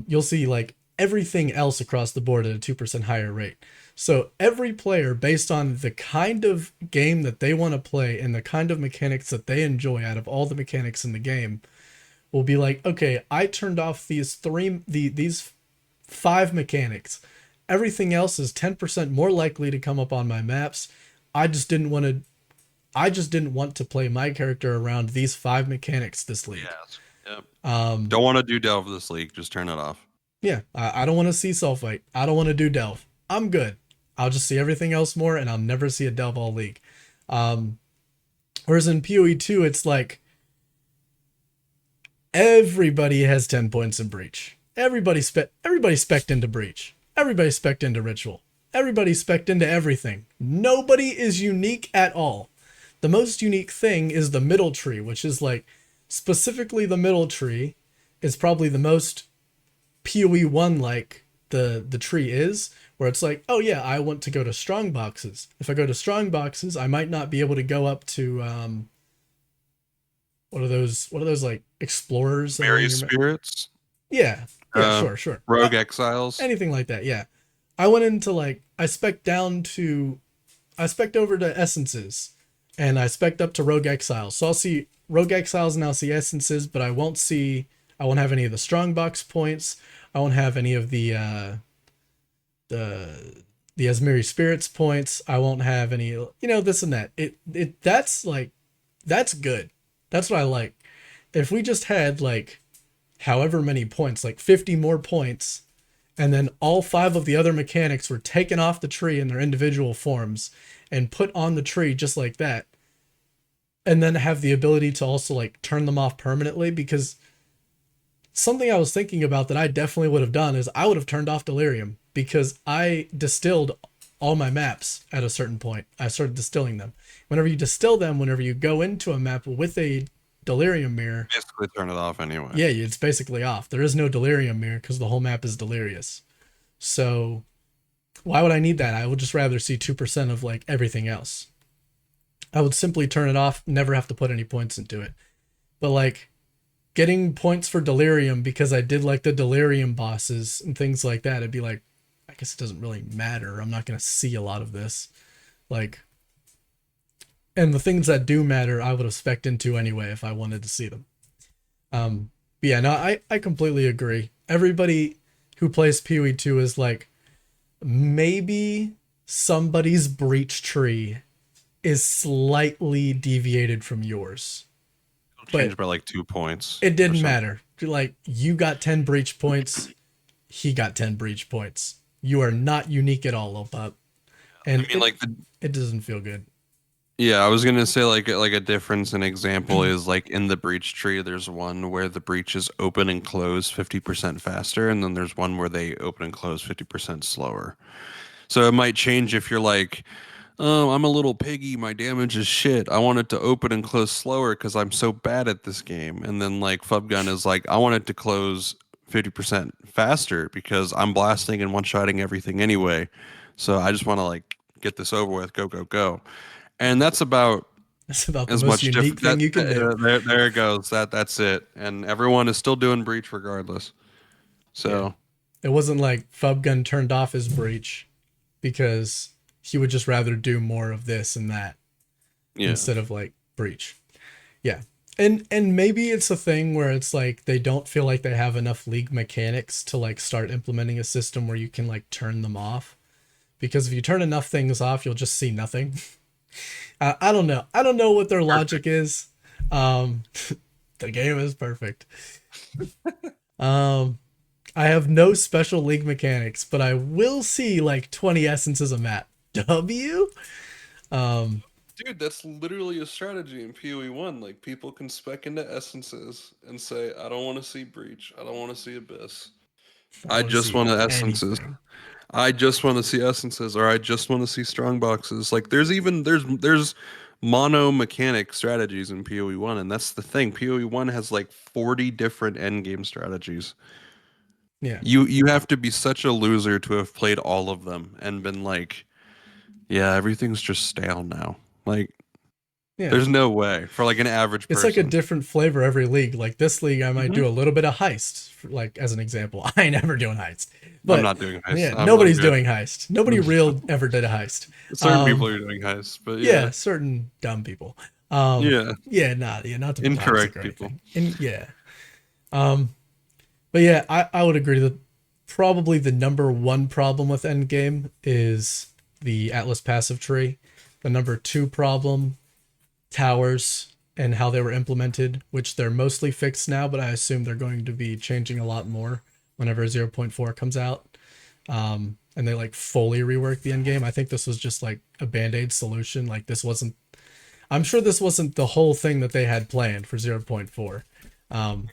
You'll see like everything else across the board at a 2% higher rate. So every player, based on the kind of game that they want to play and the kind of mechanics that they enjoy out of all the mechanics in the game, will be like, okay, I turned off these 5 mechanics. Everything else is 10% more likely to come up on my maps. I just didn't want to play my character around these 5 mechanics this league. yes, yep. Um Don't want to do Delve this league. Just turn it off. yeah, I don't want to see Sulfite. I don't want to do Delve. I'm good. I'll just see everything else more and I'll never see a Delve all league. Um Whereas in PoE2 it's like everybody has 10 points in breach. Everybody spec'd into breach. Everybody spec'd into ritual. Everybody spec'd into everything. Nobody is unique at all. The most unique thing is the middle tree, which is like specifically the middle tree is probably the most PoE1 like the tree is, where it's like, oh yeah, I want to go to strong boxes. If I go to strong boxes, I might not be able to go up to what are those like explorers that are Mary on your spirits, yeah, yeah, uh, sure. rogue exiles. Anything like that, yeah. I went into like I spec'd over to essences and I spec'd up to rogue exiles. So I'll see rogue exiles and I'll see essences, but I won't have any of the strong box points. I won't have any of the the Asmiri spirits points. I won't have any, this and that. That's good. That's what I like. If we just had like however many points, like 50 more points, and then all 5 of the other mechanics were taken off the tree in their individual forms and put on the tree just like that, and then have the ability to also like turn them off permanently, because something I was thinking about that I definitely would have done is I would have turned off delirium because I distilled all my maps at a certain point. I started distilling them. Whenever you distill them, whenever you go into a map with a delirium mirror, Basically, turn it off anyway. yeah, it's basically off. There is no delirium mirror because the whole map is delirious. So why would I need that? I would just rather see 2% of like everything else. I would simply turn it off, never have to put any points into it. But like getting points for delirium because I did like the delirium bosses and things like that, it'd be like, I guess it doesn't really matter. I'm not going to see a lot of this. Like, and the things that do matter, I would have spec'd into anyway if I wanted to see them. But yeah, no, I completely agree. Everybody who plays PoE2 is like, maybe somebody's breach tree is slightly deviated from yours. It'll But change by like 2 points it or didn't something. matter. Like, you got 10 breach points, he got 10 breach points. You are not unique at all, Lopop. I And mean, like it doesn't feel good. yeah, I was gonna say like a difference. An example is like in the breach tree. There's one where the breaches open and close 50% faster, and then there's one where they open and close 50% slower. So it might change if you're like, oh, I'm a little piggy. My damage is shit. I want it to open and close slower because I'm so bad at this game. And then like Fubgun is like, I want it to close 50% faster because I'm blasting and one-shotting everything anyway. So I just want to like get this over with. Go, go, go. And that's about That's about the as most much unique different. thing you can do. There it goes. That's it. And everyone is still doing breach regardless. Yeah. So It wasn't like Fubgun turned off his breach because he would just rather do more of this and that yeah, instead of like breach. Yeah. And maybe it's a thing where it's like they don't feel like they have enough league mechanics to like start implementing a system where you can like turn them off. Because if you turn enough things off, you'll just see nothing. I don't know. I don't know what their logic perfect. is. Um, the game is perfect. Um, I have no special league mechanics, but I will see like 20 essences a map. W? Um, Dude, that's literally a strategy in PoE1. Like people can spec into essences and say, I don't want to see breach. I don't want to see abyss. I don't I want to just see want essences. anything. I just want to see essences, or I just want to see strong boxes. Like there's mono mechanic strategies in PoE1, and that's the thing. PoE1 has like 40 different end game strategies. Yeah. You have to be such a loser to have played all of them and been like, yeah, everything's just stale now. Like Yeah. there's no way for like an average It's like a person. different flavor every league. Like this league, I might Hmm. do a little bit of heist, like as an example. I ain't never doing heist, I'm but not doing heist. yeah, I'm nobody's good. doing heist. Nobody real ever did a heist. Certain people Um, are doing heists, but yeah, yeah, certain dumb people. yeah, Yeah, not to be toxic incorrect or people. anything. And yeah, um, but yeah, I would agree that probably the number one problem with Endgame is the Atlas passive tree. The number two problem, towers and how they were implemented, which they're mostly fixed now, but I assume they're going to be changing a lot more whenever 0.4 comes out. And they like fully rework the end game. I think this was just like a band-aid solution. Like this wasn't I'm sure this wasn't the whole thing that they had planned for 0.4.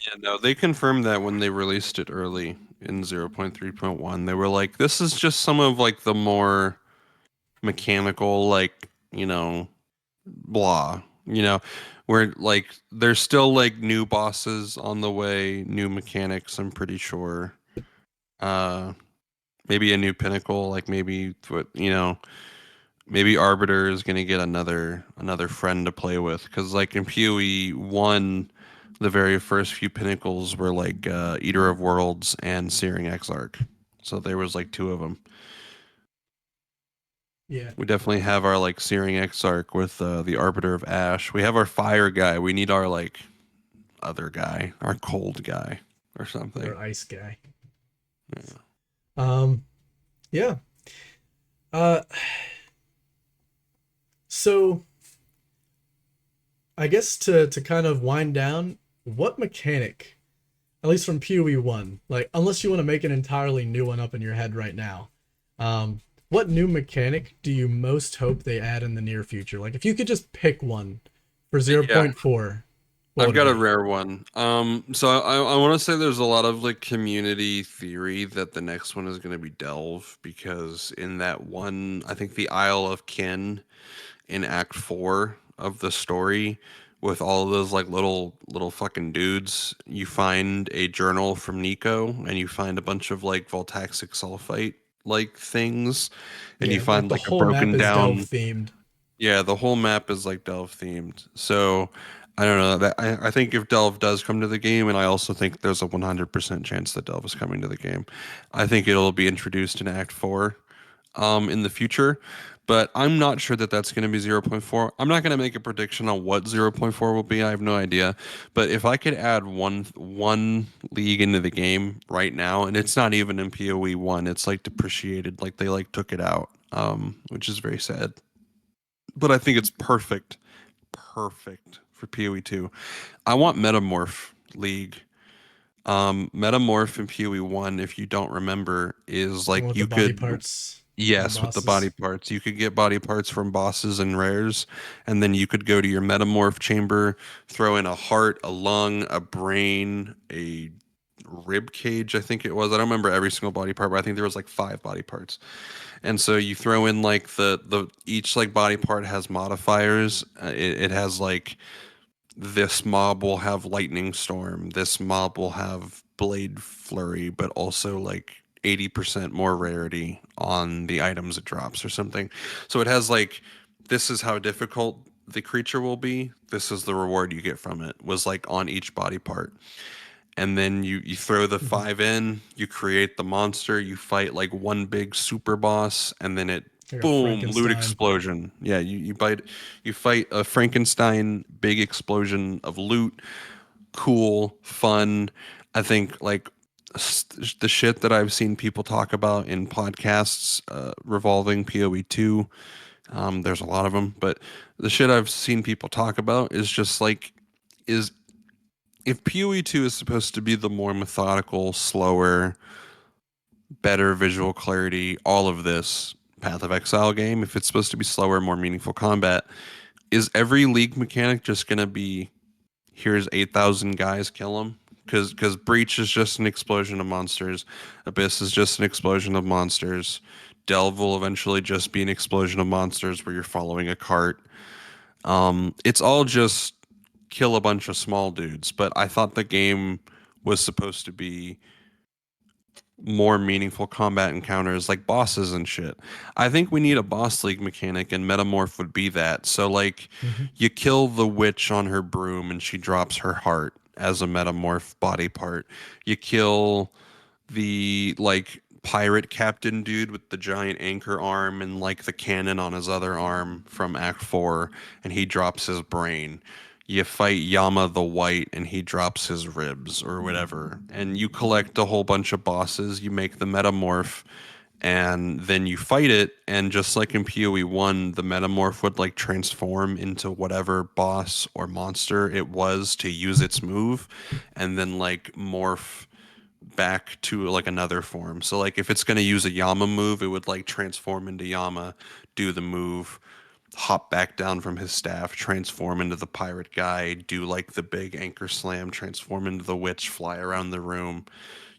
Yeah, no, they confirmed that when they released it early in 0.3.1. They were like, this is just some of like the more mechanical, like, blah, where like there's still like new bosses on the way, new mechanics, I'm pretty sure. Uh maybe a new pinnacle, like maybe what, maybe Arbiter is gonna get another friend to play with. Because like in PoE 1, the very first few pinnacles were like Eater of Worlds and Searing Exarch. So there was like two of them. Yeah. We definitely have our like Searing Exarch with the Arbiter of Ash. We have our fire guy. We need our like other guy, our cold guy or something. Or ice guy. Yeah. Um, yeah. Uh, so I guess to kind of wind down, what mechanic, at least from PoE one, like unless you want to make an entirely new one up in your head right now, what new mechanic do you most hope they add in the near future? Like if you could just pick one for Yeah. 0.4, What I've would it got a be? rare one. So I want to say there's a lot of like community theory that the next one is going to be Delve because in that one, I think the Isle of Kin in Act 4 of the story with all of those like little fucking dudes, you find a journal from Nico and you find a bunch of like voltaxic sulfite like things and you Yeah, like find the like a whole map broken is Delve down. themed. Yeah, the whole map is like Delve themed. So I don't know that I think if Delve does come to the game, and I also think there's a 100% chance that Delve is coming to the game. I think it'll be introduced in Act 4 in the future, but I'm not sure that that's going to be 0.4. I'm not going to make a prediction on what 0.4 will be. I have no idea. But if I could add one league into the game right now, and it's not even in PoE 1, it's like depreciated, like they like took it out, which is very sad. But I think it's perfect for PoE 2. I want Metamorph League. Metamorph in PoE 1, if you don't remember, is The one like with the you body could, parts from yes, with the body bosses. parts. You could get body parts from bosses and rares, and then you could go to your Metamorph chamber, throw in a heart, a lung, a brain, a rib cage, I think it was. I don't remember every single body part, but I think there was like 5 body parts. And so you throw in like the each like body part has modifiers. It has like this mob will have lightning storm, this mob will have blade flurry, but also like 80% more rarity on the items it drops or something. So it has like this is how difficult the creature will be. This is the reward you get from it was like on each body part. And then you throw the Hmm. 5 in, you create the monster, you fight like one big super boss, and then it Like a boom, loot Frankenstein. explosion. Yeah, you fight a Frankenstein big explosion of loot. Cool, fun. I think like the shit that I've seen people talk about in podcasts revolving PoE2. There's a lot of them, but the shit I've seen people talk about is just like is if PoE2 is supposed to be the more methodical, slower, better visual clarity, all of this Path of Exile game, if it's supposed to be slower, more meaningful combat, is every league mechanic just going to be here's 8,000 guys, kill them? Because Breach is just an explosion of monsters, Abyss is just an explosion of monsters, Delve will eventually just be an explosion of monsters where you're following a cart. It's all just kill a bunch of small dudes, but I thought the game was supposed to be more meaningful combat encounters like bosses and shit. I think we need a boss league mechanic and Metamorph would be that. So like Hmm. you kill the witch on her broom and she drops her heart as a Metamorph body part. You kill the like pirate captain dude with the giant anchor arm and like the cannon on his other arm from Act 4 and he drops his brain. You fight Yama the White and he drops his ribs or whatever. And you collect a whole bunch of bosses, you make the metamorph and then you fight it and just like in PoE 1 the metamorph would like transform into whatever boss or monster it was to use its move and then like morph back to like another form. So like if it's going to use a Yama move, it would like transform into Yama, do the move, hop back down from his staff, transform into the pirate guy, do like the big anchor slam, transform into the witch, fly around the room,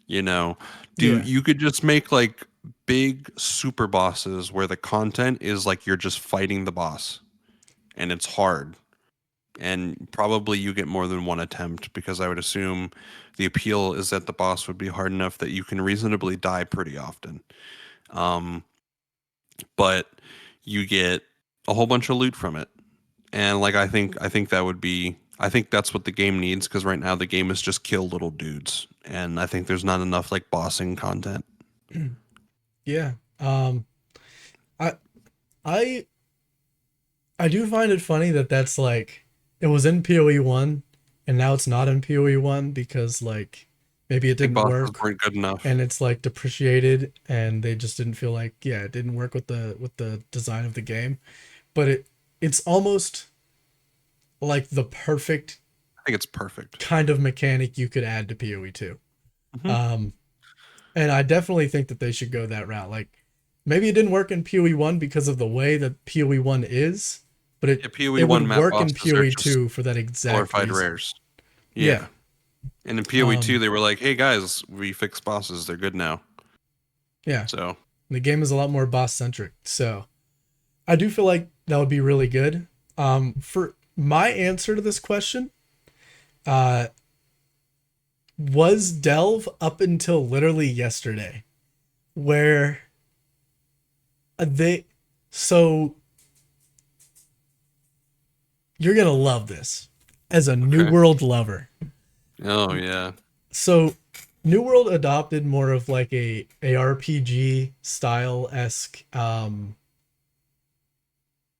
you know. Do Yeah. you could just make like big super bosses where the content is like you're just fighting the boss and it's hard and probably you get more than one attempt because I would assume the appeal is that the boss would be hard enough that you can reasonably die pretty often. Um, but you get a whole bunch of loot from it, and like I think that would be I think that's what the game needs because right now the game is just kill little dudes, and I think there's not enough like bossing content. Yeah. I I I do find it funny that that's like it was in PoE 1 and now it's not in PoE 1 because like maybe it Big didn't bosses work weren't good enough. and it's like depreciated and they just didn't feel like yeah, it didn't work with the design of the game. But it's almost like the perfect I think it's perfect. kind of mechanic you could add to PoE 2. Hmm. Um and I definitely think that they should go that route. Like maybe it didn't work in PoE 1 because of the way that PoE 1 is, but Yeah, it PoE it one would map work in bosses are PoE just 2 for that exact glorified reason. rares. Yeah. Yeah. And in PoE2, Um, they were like, "Hey guys, we fixed bosses. They're good now." yeah. So The game is a lot more boss centric. So I do feel like that would be really good. For my answer to this question, uh, was Delve up until literally yesterday, where they, so you're gonna love this as a New okay. World lover. Oh yeah. So New World adopted more of like a ARPG style esque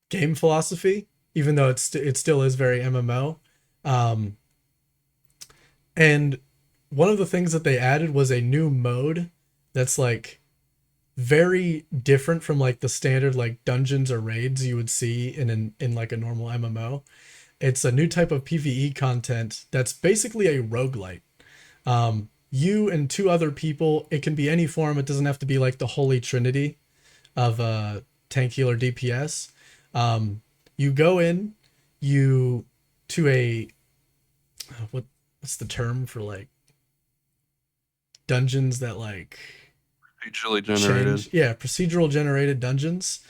game philosophy, even though it still is very MMO. Um, and one of the things that they added was a new mode that's like very different from like the standard like dungeons or raids you would see in like a normal MMO. It's a new type of PvE content that's basically a roguelite. You and two other people, it can be any form. It doesn't have to be like the holy trinity of tank healer DPS. Um, you go in, you to a what what's the term for like dungeons that like Digitally generated. change? Yeah, procedural generated dungeons.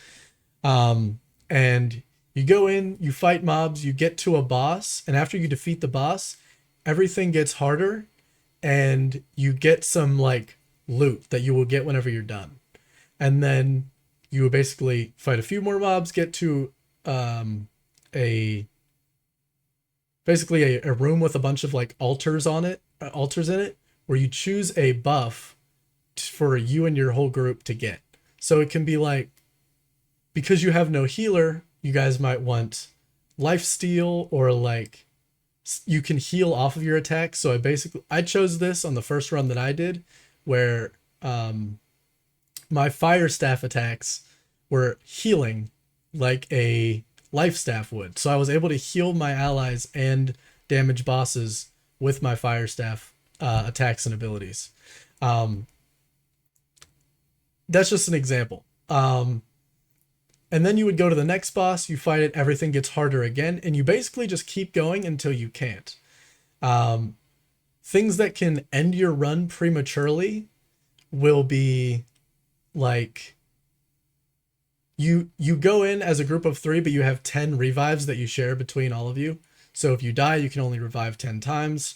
Um, and you go in, you fight mobs, you get to a boss, and after you defeat the boss, everything gets harder, and you get some like loot that you will get whenever you're done. And then you will basically fight a few more mobs, get to a basically a room with a bunch of like altars on it, altars in it, where you choose a buff for you and your whole group to get. So it can be like, because you have no healer, you guys might want life steal, or like you can heal off of your attack. So I chose this on the first run that I did, where um my fire staff attacks were healing like a life staff would. So I was able to heal my allies and damage bosses with my fire staff attacks and abilities. Um, that's just an example. And then you would go to the next boss, you fight it, everything gets harder again, and you basically just keep going until you can't. Um, Things that can end your run prematurely will be like you go in as a group of 3, but you have 10 revives that you share between all of you. So if you die, you can only revive 10 times.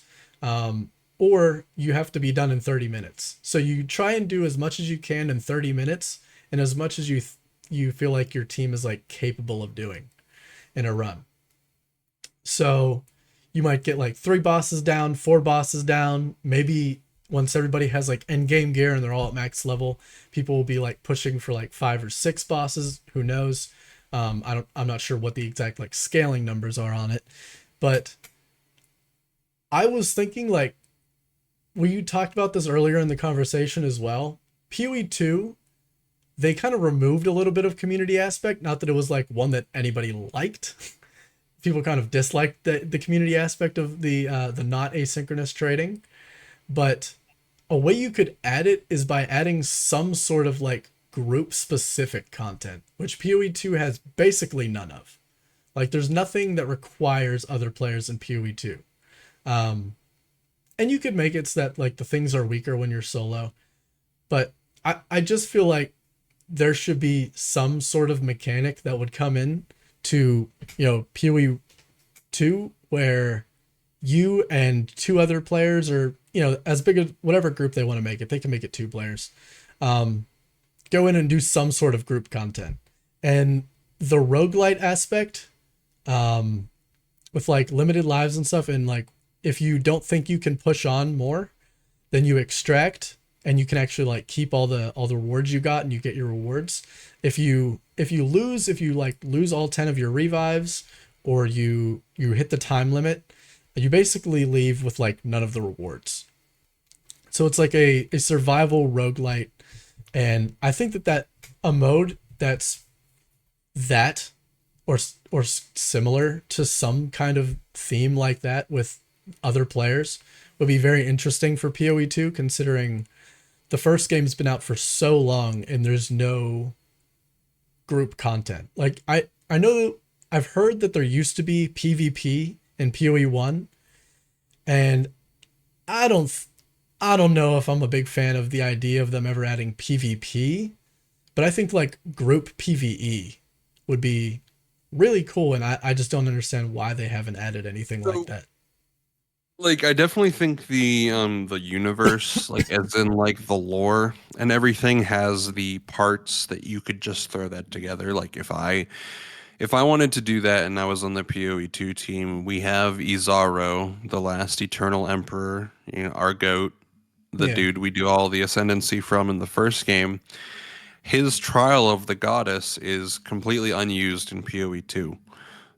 Or you have to be done in 30 minutes. So you try and do as much as you can in 30 minutes, and as much as you feel like your team is like capable of doing in a run. So you might get like 3 bosses down, 4 bosses down. Maybe once everybody has like end game gear and they're all at max level, people will be like pushing for like 5 or 6 bosses. Who knows? I'm not sure what the exact like scaling numbers are on it, but I was thinking like we talked about this earlier in the conversation as well. PoE2, they kind of removed a little bit of community aspect. Not that it was like one that anybody liked. People kind of disliked the community aspect of the not asynchronous trading, but a way you could add it is by adding some sort of like group specific content, which PoE2 has basically none of. Like there's nothing that requires other players in PoE2. Um, and you could make it so that like the things are weaker when you're solo, but I just feel like there should be some sort of mechanic that would come in to, PoE2, where you and 2 other players, or as big as whatever group they want to make it, they can make it 2 players, um, go in and do some sort of group content. And the roguelite aspect, um, with like limited lives and stuff, and like if you don't think you can push on more, then you extract, and you can actually like keep all the rewards you got, and you get your rewards. If you like lose all 10 of your revives, or you hit the time limit, you basically leave with like none of the rewards. So it's like a survival roguelite. And I think that a mode that's that, or similar to some kind of theme like that with other players, would be very interesting for PoE2, considering the first game's been out for so long and there's no group content. Like I know I've heard that there used to be PvP in PoE1, And I don't I don't know if I'm a big fan of the idea of them ever adding PvP, but I think like group PvE would be really cool, and I just don't understand why they haven't added anything like So, that. like, I definitely think the universe, like, as in like the lore and everything, has the parts that you could just throw that together. Like, if I wanted to do that and I was on the PoE2 team, we have Izaro, the last Eternal Emperor, our goat, the Yeah, dude we do all the ascendancy from in the first game. His trial of the goddess is completely unused in PoE2.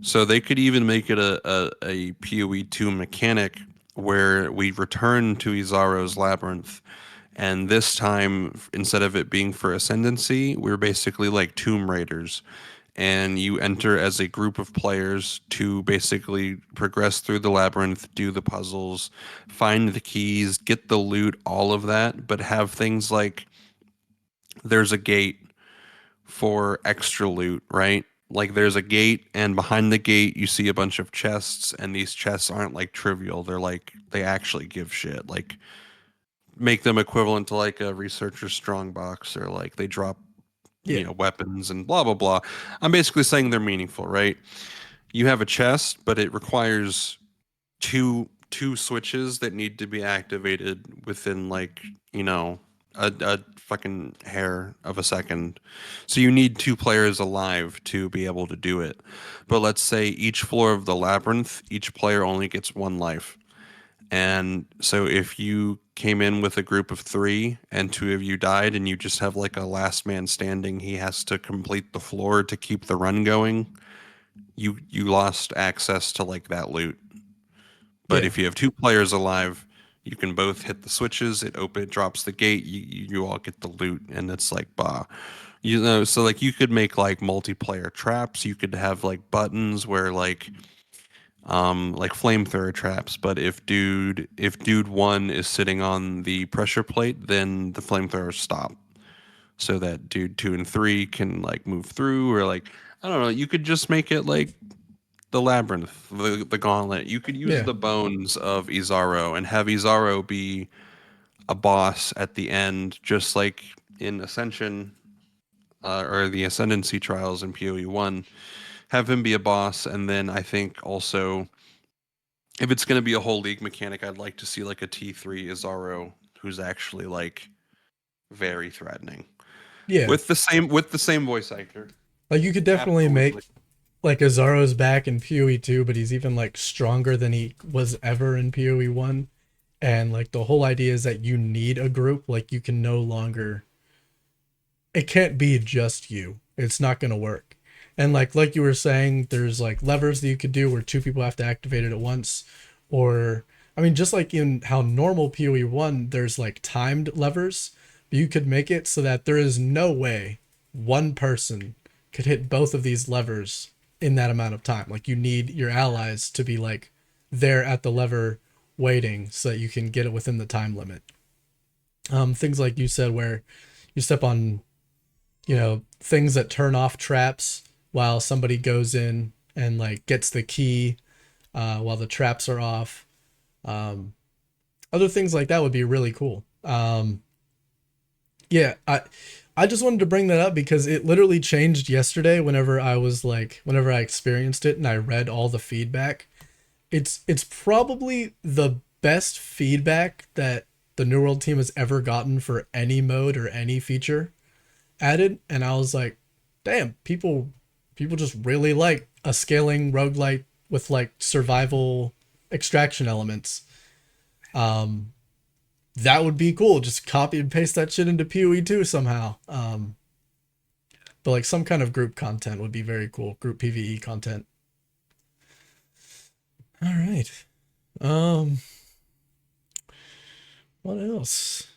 So they could even make it a PoE2 mechanic where we return to Izaro's labyrinth. And this time, instead of it being for ascendancy, we're basically like Tomb Raiders. And you enter as a group of players to basically progress through the labyrinth, do the puzzles, find the keys, get the loot, all of that, but have things like there's a gate for extra loot, right? Like there's a gate, and behind the gate, you see a bunch of chests, and these chests aren't like trivial. They're like, they actually give shit. Like, make them equivalent to like a researcher strongbox, or like they drop, yeah, weapons and blah, blah, blah. I'm basically saying they're meaningful, right? You have a chest, but it requires two switches that need to be activated within like a fucking hair of a second. So you need two players alive to be able to do it. But let's say each floor of the labyrinth, each player only gets one life. And so if you came in with a group of three and two of you died and you just have like a last man standing, he has to complete the floor to keep the run going. You lost access to like that loot. But yeah, if you have two players alive, you can both hit the switches. It drops the gate. You all get the loot, and it's like bah, So like you could make like multiplayer traps. You could have like buttons where like flamethrower traps. But if dude one is sitting on the pressure plate, then the flamethrowers stop, so that dude two and three can like move through, or like I don't know. You could just make it like the labyrinth, the gauntlet. You could use yeah, the bones of Izaro and have Izaro be a boss at the end, just like in Ascension, or the Ascendancy trials in PoE1. Have him be a boss, and then I think also if it's going to be a whole league mechanic, I'd like to see like a T3 Izaro who's actually like very threatening yeah. with the same voice actor. Like you could definitely Absolutely. make like Azaro's back in PoE2, but he's even like stronger than he was ever in PoE1. And like the whole idea is that you need a group. Like you can no longer, it can't be just you. It's not going to work. And like you were saying, there's like levers that you could do where two people have to activate it at once, or I mean, just like in how normal PoE1, there's like timed levers. But you could make it so that there is no way one person could hit both of these levers in that amount of time. Like you need your allies to be like there at the lever waiting so that you can get it within the time limit. Things like you said where you step on, things that turn off traps while somebody goes in and like gets the key, while the traps are off. Um, Other things like that would be really cool. Yeah, I just wanted to bring that up because it literally changed yesterday whenever I experienced it and I read all the feedback. It's probably the best feedback that the New World team has ever gotten for any mode or any feature added, and I was like, damn, people just really like a scaling roguelite with like survival extraction elements. Um that would be cool. Just copy and paste that shit into PoE2 somehow. But like some kind of group content would be very cool. Group PvE content. All right. Um what else?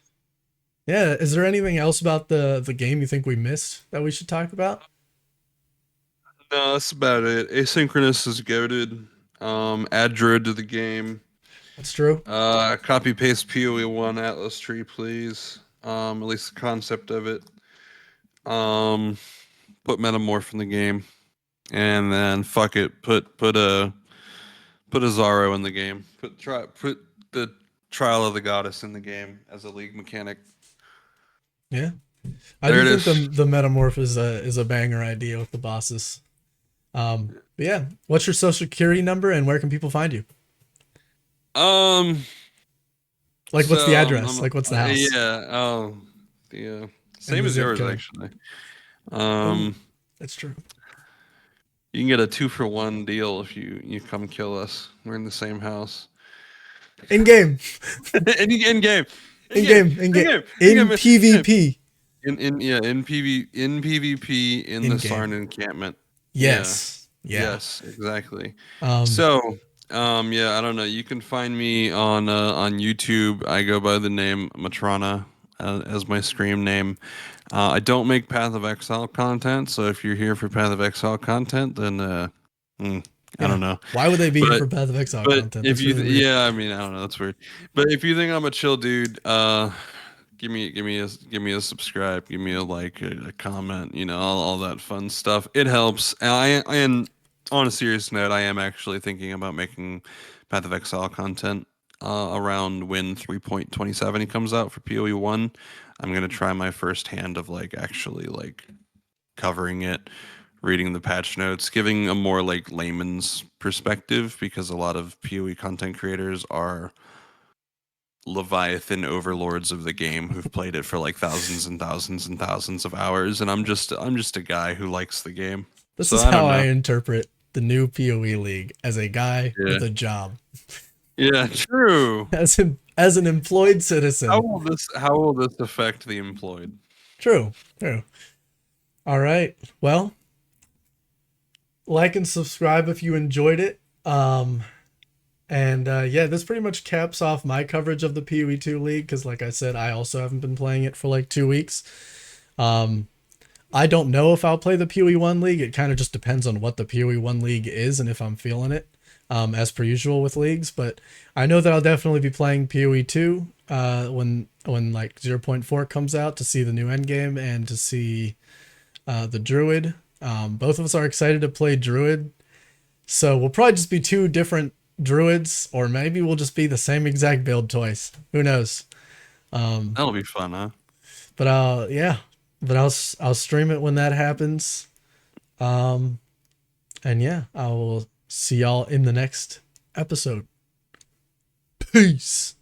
Yeah, is there anything else about the game you think we missed that we should talk about? No, that's about it. Asynchronous is goaded. Add Druid to the game. That's true. Copy paste PoE1 Atlas tree, please. At least the concept of it. Um, put Metamorph in the game, and then fuck it. Put a Put a Zaro in the game. Put the Trial of the Goddess in the game as a league mechanic. Yeah, I There do it think the is. the metamorph is a banger idea with the bosses. But yeah, what's your social security number and where can people find you? Um. Like, what's the So address? Like, what's the house yeah. The and same the as zip yours code? actually. Oh, Um. that's true. You can get a 2-for-1 deal if you come kill us. We're in the same house. In game, in game, in in game, game, in in game, game, in in game, in game. PvP, In PvP in the in Sarn game. encampment. Yeah. Yes, yeah. Yes, exactly. Um, So, yeah, I don't know. You can find me on YouTube. I go by the name Matrana as my scream name. I don't make Path of Exile content, so if you're here for Path of Exile content, then mm, I yeah. don't know. Why would they be here But for Path of Exile but content? if That's you really weird. yeah, I mean, I don't know. That's weird. But if you think I'm a chill dude, give me a subscribe, give me a like, a comment, all that fun stuff. It helps. And on a serious note, I am actually thinking about making Path of Exile content around when 3.27 comes out for PoE 1. I'm gonna try my first hand of like actually like covering it, reading the patch notes, giving a more like layman's perspective because a lot of PoE content creators are Leviathan overlords of the game who've played it for like thousands and thousands and thousands of hours, and I'm just a guy who likes the game. This So is I how don't I know. interpret the new PoE league as a guy Yeah. with a job, Yeah, true. as an employed citizen. How will this affect the employed? True, true. All right. Well, like and subscribe if you enjoyed it. And yeah, this pretty much caps off my coverage of the PoE2 League because, like I said, I also haven't been playing it for like 2 weeks. Um, I don't know if I'll play the PoE1 League. It kind of just depends on what the PoE1 League is and if I'm feeling it, as per usual with leagues. But I know that I'll definitely be playing PoE2 when like 0.4 comes out to see the new endgame and to see the Druid. Both of us are excited to play Druid, so we'll probably just be two different Druids, or maybe we'll just be the same exact build twice. Who knows? That'll be fun, huh? But yeah, but I'll stream it when that happens. Um, and yeah, I will see y'all in the next episode. Peace.